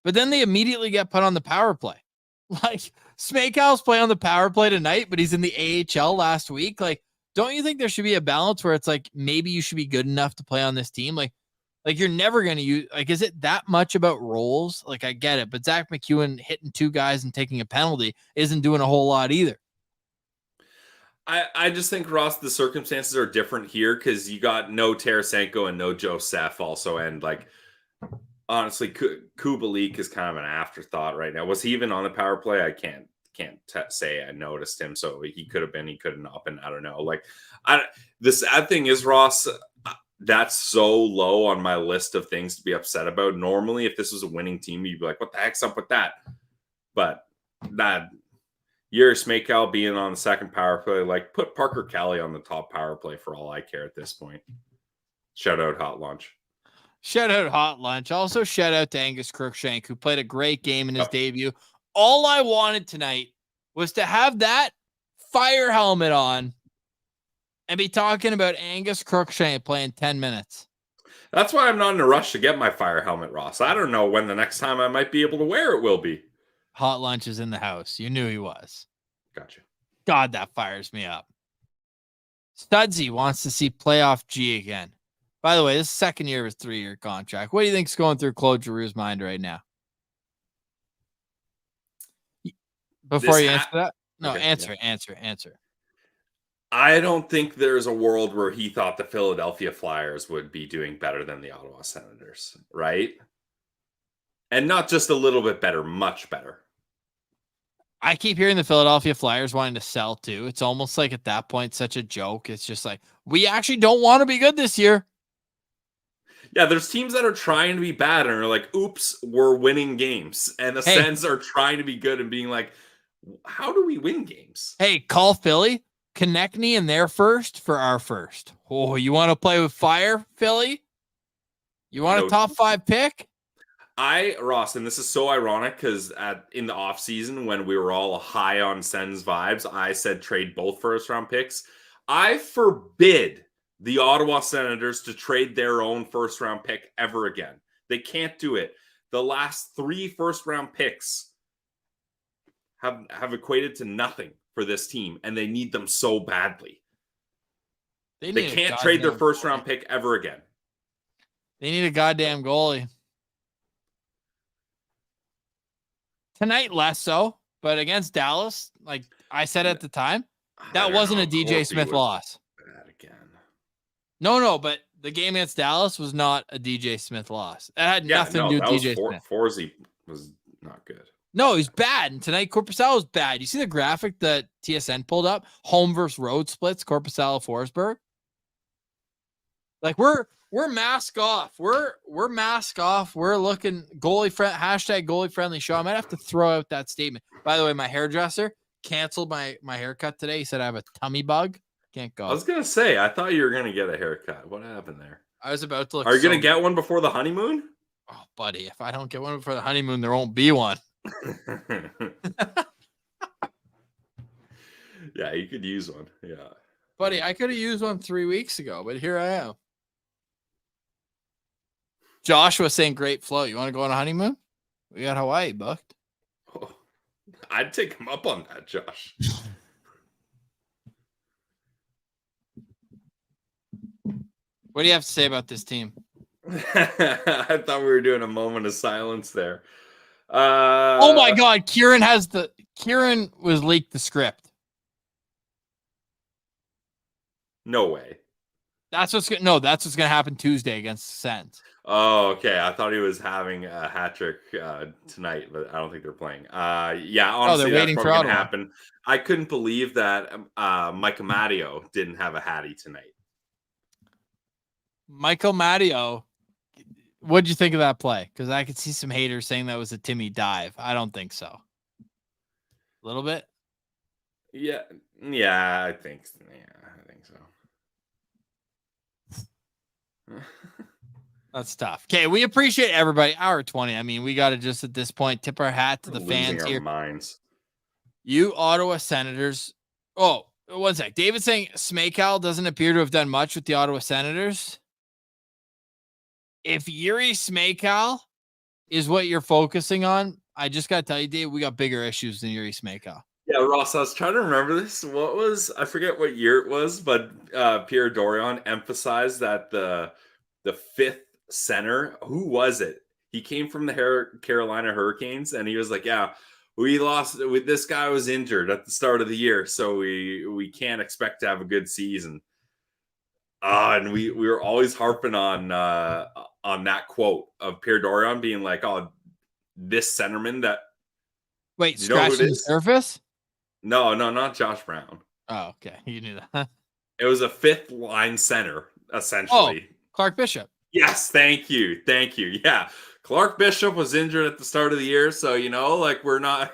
But then they immediately get put on the power play. Like, Smakal's play on the power play tonight, but he's in the AHL last week. Like, don't you think there should be a balance where it's like, maybe you should be good enough to play on this team? Like you're never going to use, like, is it that much about roles? Like, I get it, but Zach McEwen hitting 2 guys and taking a penalty isn't doing a whole lot either. I just think, Ross, the circumstances are different here because you got no Tarasenko and no Joseph also, and like, honestly, Kubalik is kind of an afterthought right now. Was he even on the power play? I can't say I noticed him. So he could have been, he could have not been. I don't know. Like, the sad thing is, Ross, that's so low on my list of things to be upset about. Normally, if this was a winning team, you'd be like, what the heck's up with that? But that Yuri Smakal being on the second power play, like, put Parker Kelly on the top power play for all I care at this point. Shout out Hot Lunch. Shout out Hot Lunch. Also, shout out to Angus Crookshank, who played a great game in his debut. All I wanted tonight was to have that fire helmet on and be talking about Angus Crookshank playing 10 minutes. That's why I'm not in a rush to get my fire helmet, Ross. I don't know when the next time I might be able to wear it will be. Hot Lunch is in the house. You knew he was. Gotcha. God, that fires me up. Studsy wants to see playoff G again. By the way, this is the second year of his 3-year contract. What do you think's going through Claude Giroux's mind right now? Before you answer that? No, okay, answer. I don't think there's a world where he thought the Philadelphia Flyers would be doing better than the Ottawa Senators, right? And not just a little bit better, much better. I keep hearing the Philadelphia Flyers wanting to sell too. It's almost like at that point, such a joke. It's just like, we actually don't want to be good this year. Yeah, there's teams that are trying to be bad and are like, oops, we're winning games. And the Sens are trying to be good and being like, how do we win games? Hey, call Philly. Konechny in their first for our first. Oh, you want to play with fire, Philly? You want a top 5 pick? Ross, and this is so ironic because in the offseason when we were all high on Sens vibes, I said trade both first round picks. I forbid the Ottawa Senators to trade their own first round pick ever again. They can't do it. The last 3 first round picks have equated to nothing for this team, and they need them so badly. They can't trade their first round pick ever again. They need a goddamn goalie. Tonight, less so, but against Dallas, like I said at the time, that wasn't a DJ Smith loss. Again. No, but the game against Dallas was not a DJ Smith loss. That had nothing to do with DJ Smith. Forsey was not good. No, he's bad. And tonight, Korpisalo was bad. You see the graphic that TSN pulled up? Home versus road splits, Korpisalo, Forsberg. Like, we're mask off. We're mask off. We're looking hashtag goalie friendly show. I might have to throw out that statement. By the way, my hairdresser canceled my haircut today. He said I have a tummy bug. Can't go. I was going to say, I thought you were going to get a haircut. What happened there? I was about to look. Are you going to get one before the honeymoon? Oh, buddy, if I don't get one before the honeymoon, there won't be one. Yeah, you could use one. Yeah. Buddy, I could have used one 3 weeks ago, but here I am. Joshua saying great flow. You want to go on a honeymoon? We got Hawaii booked. Oh, I'd take him up on that, Josh. What do you have to say about this team? I thought we were doing a moment of silence there. Oh my God, Kieran was leaked the script. No way. That's what's gonna happen Tuesday against the Sens. Oh, okay. I thought he was having a hat trick tonight, but I don't think they're playing. Yeah, honestly, they're that's waiting probably for gonna Ottawa. happen. I couldn't believe that Mike Amadio didn't have a hattie tonight. Michael Matteo, what'd you think of that play? Because I could see some haters saying that was a Timmy dive. I don't think so. A little bit. Yeah, I think so. That's tough. Okay, we appreciate everybody. Hour 20. I mean, we got to just at this point tip our hat to the fans here. Minds. You Ottawa Senators. Oh, one sec. David's saying Smakal doesn't appear to have done much with the Ottawa Senators. If Yuri Smakal is what you're focusing on, I just got to tell you, Dave, we got bigger issues than Yuri Smakal. Yeah, Ross, I was trying to remember this. I forget what year it was, but Pierre Dorion emphasized that the fifth center, who was it? He came from the Carolina Hurricanes, and he was like, yeah, we lost. This guy was injured at the start of the year, so we can't expect to have a good season. And we were always harping on that quote of Pierre Dorion being like, oh, this centerman that. Wait, scratching the surface? No, not Josh Brown. Oh, okay. You knew that. It was a fifth line center, essentially. Oh, Clark Bishop. Yes, thank you. Yeah. Clark Bishop was injured at the start of the year, so like we're not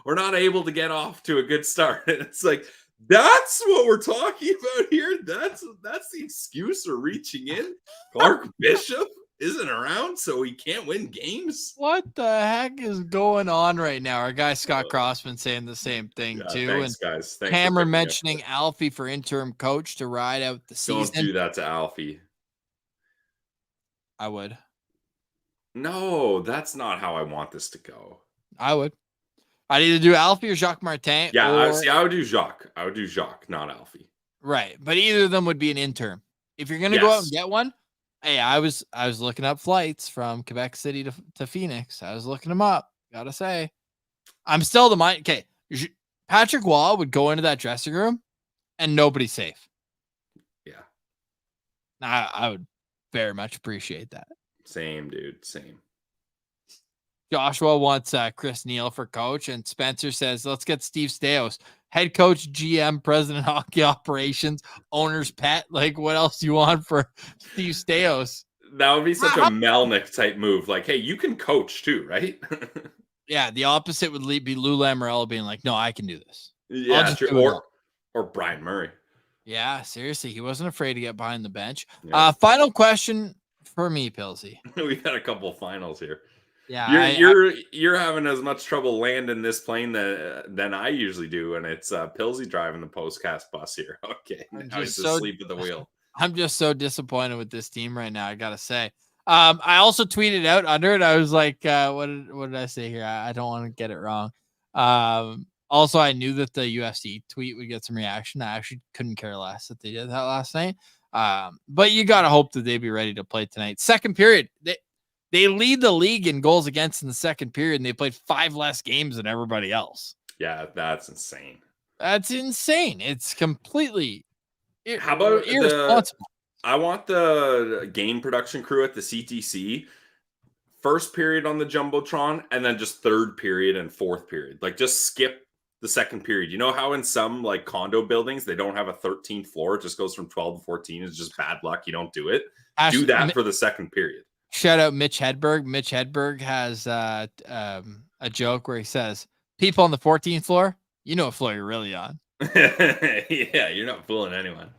able to get off to a good start. And it's like, that's what we're talking about here. That's the excuse for reaching in. Clark Bishop isn't around, so he can't win games. What the heck is going on right now? Our guy Scott Crossman saying the same thing too. Thanks, guys. Thanks Cameron mentioning Alfie for interim coach to ride out the season. Don't do that to Alfie. I would. No, that's not how I want this to go. I would. I'd either do Alfie or Jacques Martin. Yeah, I would do Jacques. I would do Jacques, not Alfie. Right, but either of them would be an interim. If you're gonna go out and get one, hey, I was looking up flights from Quebec City to Phoenix. I was looking them up. Gotta say, I'm still the mind. Okay, Patrick Waugh would go into that dressing room, and nobody's safe. Yeah, I would very much appreciate that. Same, dude. Same. Joshua wants Chris Neal for coach, and Spencer says, let's get Steve Stais, head coach, GM, president, hockey operations, owner's pet. Like, what else do you want for Steve Stais? That would be such a Melnick type move. Like, hey, you can coach too, right? Yeah, the opposite would be Lou Lamoriello being like, no, I can do this. Yeah, true. Or Brian Murray. Yeah, seriously, he wasn't afraid to get behind the bench. Yeah. Final question for me, Pilsy. We've got a couple of finals here. Yeah, you're having as much trouble landing this plane than I usually do, and it's Pilsy driving the Postcast bus here. Okay, now he's asleep at the wheel. I'm just so disappointed with this team right now, I gotta say. I also tweeted out under it. I was like, what did I say here? I don't want to get it wrong. Also, I knew that the UFC tweet would get some reaction. I actually couldn't care less that they did that last night. But you gotta hope that they'd be ready to play tonight. Second period, they lead the league in goals against in the second period, and they played 5 less games than everybody else. Yeah, that's insane. That's insane. It's completely How about irresponsible. I want the game production crew at the CTC first period on the Jumbotron, and then just third period and fourth period. Like, just skip the second period. You know how in some like condo buildings they don't have a 13th floor, it just goes from 12 to 14. It's just bad luck. You don't do it. Do that for the second period. Shout out Mitch Hedberg. Mitch Hedberg has a joke where he says, people on the 14th floor, you know what floor you're really on. Yeah, you're not fooling anyone.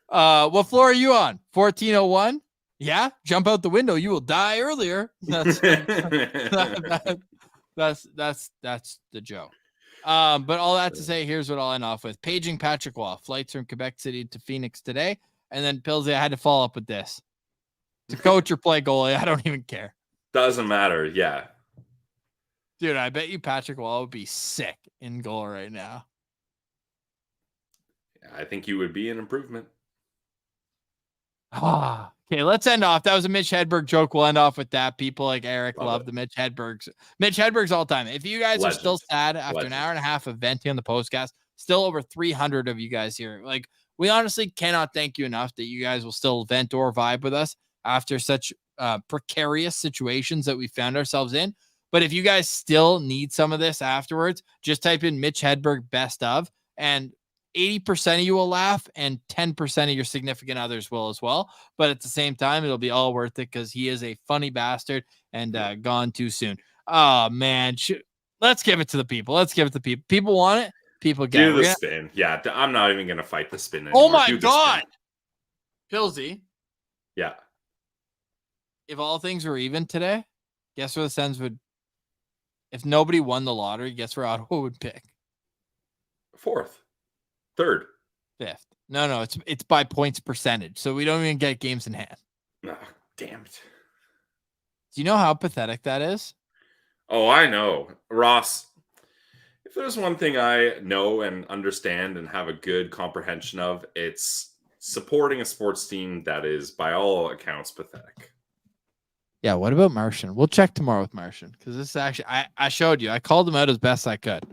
What floor are you on? 1401? Yeah, jump out the window. You will die earlier. That's the joke. But all that to say, here's what I'll end off with. Paging Patrick Waugh, flights from Quebec City to Phoenix today. And then Pilsy, I had to follow up with this. To coach or play goalie, I don't even care. Doesn't matter. Yeah. Dude, I bet you Patrick Waugh would be sick in goal right now. I think you would be an improvement. Okay, let's end off. That was a Mitch Hedberg joke. We'll end off with that. People like Eric love the Mitch Hedbergs. Mitch Hedberg's all time. If you guys are still sad after an hour and a half of venting on the Postcast, still over 300 of you guys here. Like, We honestly cannot thank you enough that you guys will still vent or vibe with us after such precarious situations that we found ourselves in. But if you guys still need some of this afterwards, just type in Mitch Hedberg best of, and 80% of you will laugh and 10% of your significant others will as well. But at the same time, it'll be all worth it because he is a funny bastard and gone too soon. Oh, man. Let's give it to the people. Let's give it to the people. People want it. People get Do it. the spin. Yeah, I'm not even going to fight the spin anymore. Oh, my Do the God. spin. Pilsy. Yeah. If all things were even today, guess where the Sens would, if nobody won the lottery, guess where Ottawa would pick? 4th. 3rd. 5th. No, it's by points percentage. So we don't even get games in hand. Oh, damn it. Do you know how pathetic that is? Oh, I know. Ross, if there's one thing I know and understand and have a good comprehension of, it's supporting a sports team that is, by all accounts, pathetic. Yeah, what about Martian? We'll check tomorrow with Martian because this is actually, I showed you. I called him out as best I could.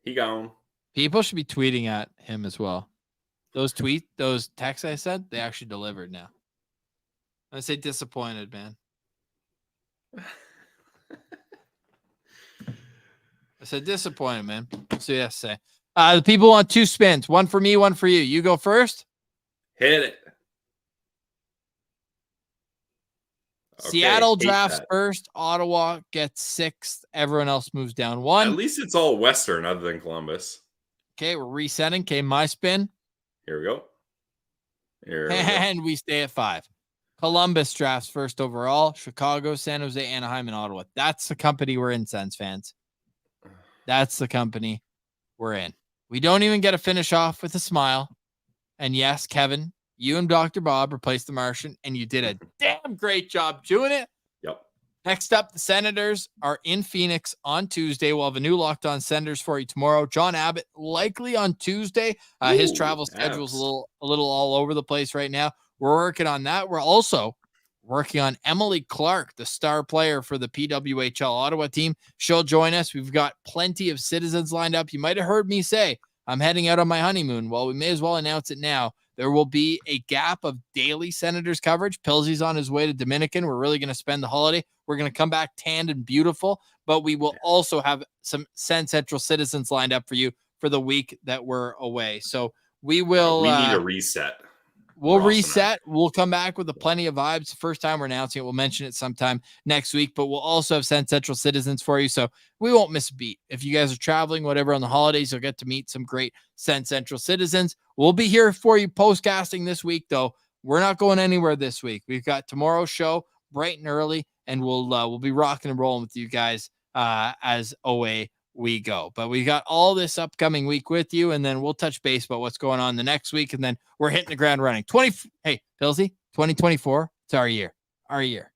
He gone. People should be tweeting at him as well. Those texts I said, they actually delivered now. I say disappointed, man. I said disappointed, man. So yes, say. The people want 2 spins. One for me, one for you. You go first. Hit it. Okay, Seattle drafts first. Ottawa gets 6th. Everyone else moves down 1. At least it's all Western other than Columbus. Okay, we're resetting. Okay, my spin. Here we go. And we stay at 5. Columbus drafts first overall. Chicago, San Jose, Anaheim, and Ottawa. That's the company we're in, Sens fans. That's the company we're in. We don't even get to finish off with a smile. And yes, Kevin, you and Dr. Bob replaced the Martian, and you did a damn great job doing it. Yep. Next up, the Senators are in Phoenix on Tuesday. We'll have a new Locked On Senators for you tomorrow. John Abbott likely on Tuesday. His travel schedule is a little all over the place right now. We're working on that. We're also working on Emily Clark, the star player for the PWHL Ottawa team. She'll join us. We've got plenty of citizens lined up. You might have heard me say I'm heading out on my honeymoon. Well, we may as well announce it now. There will be a gap of daily Senators coverage. Pilsy's on his way to Dominican. We're really going to spend the holiday. We're going to come back tanned and beautiful, but we will also have some Sens Central citizens lined up for you for the week that we're away. So we will. We need a reset. We'll reset. We'll come back with plenty of vibes. First time we're announcing it. We'll mention it sometime next week, but we'll also have Sens Central citizens for you. So we won't miss a beat. If you guys are traveling, whatever, on the holidays, you'll get to meet some great Sens Central citizens. We'll be here for you postcasting this week, though. We're not going anywhere this week. We've got tomorrow's show bright and early, and we'll be rocking and rolling with you guys as away we go. But we got all this upcoming week with you, and then we'll touch base about what's going on the next week, and then we're hitting the ground running. Hey, Pilsy, 2024, it's our year. Our year.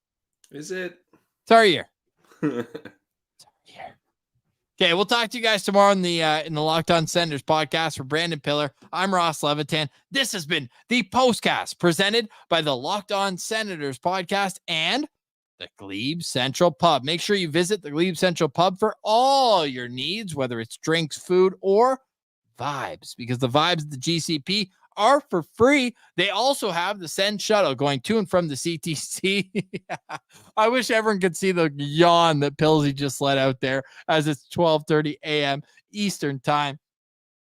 Is it? It's our year. It's our year. Okay, we'll talk to you guys tomorrow in the Locked On Senators podcast. For Brandon Piller, I'm Ross Levitan. This has been the Postcast presented by the Locked On Senators podcast and the Glebe Central Pub. Make sure you visit the Glebe Central Pub for all your needs, whether it's drinks, food, or vibes, because the vibes at the GCP are for free. They also have the Send shuttle going to and from the CTC. I wish everyone could see the yawn that Pilsy just let out there as it's 12:30 a.m. Eastern time.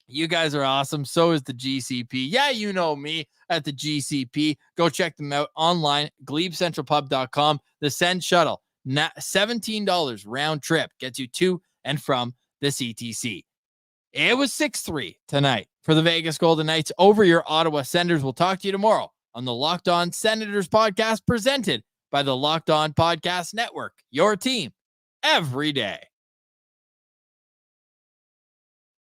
You guys are awesome. So is the GCP. Yeah, you know me at the GCP. Go check them out online, glebecentralpub.com. The Send shuttle, $17 round trip, gets you to and from the CTC. It was 6-3 tonight for the Vegas Golden Knights over your Ottawa Senators. We'll talk to you tomorrow on the Locked On Senators podcast presented by the Locked On Podcast Network. Your team every day.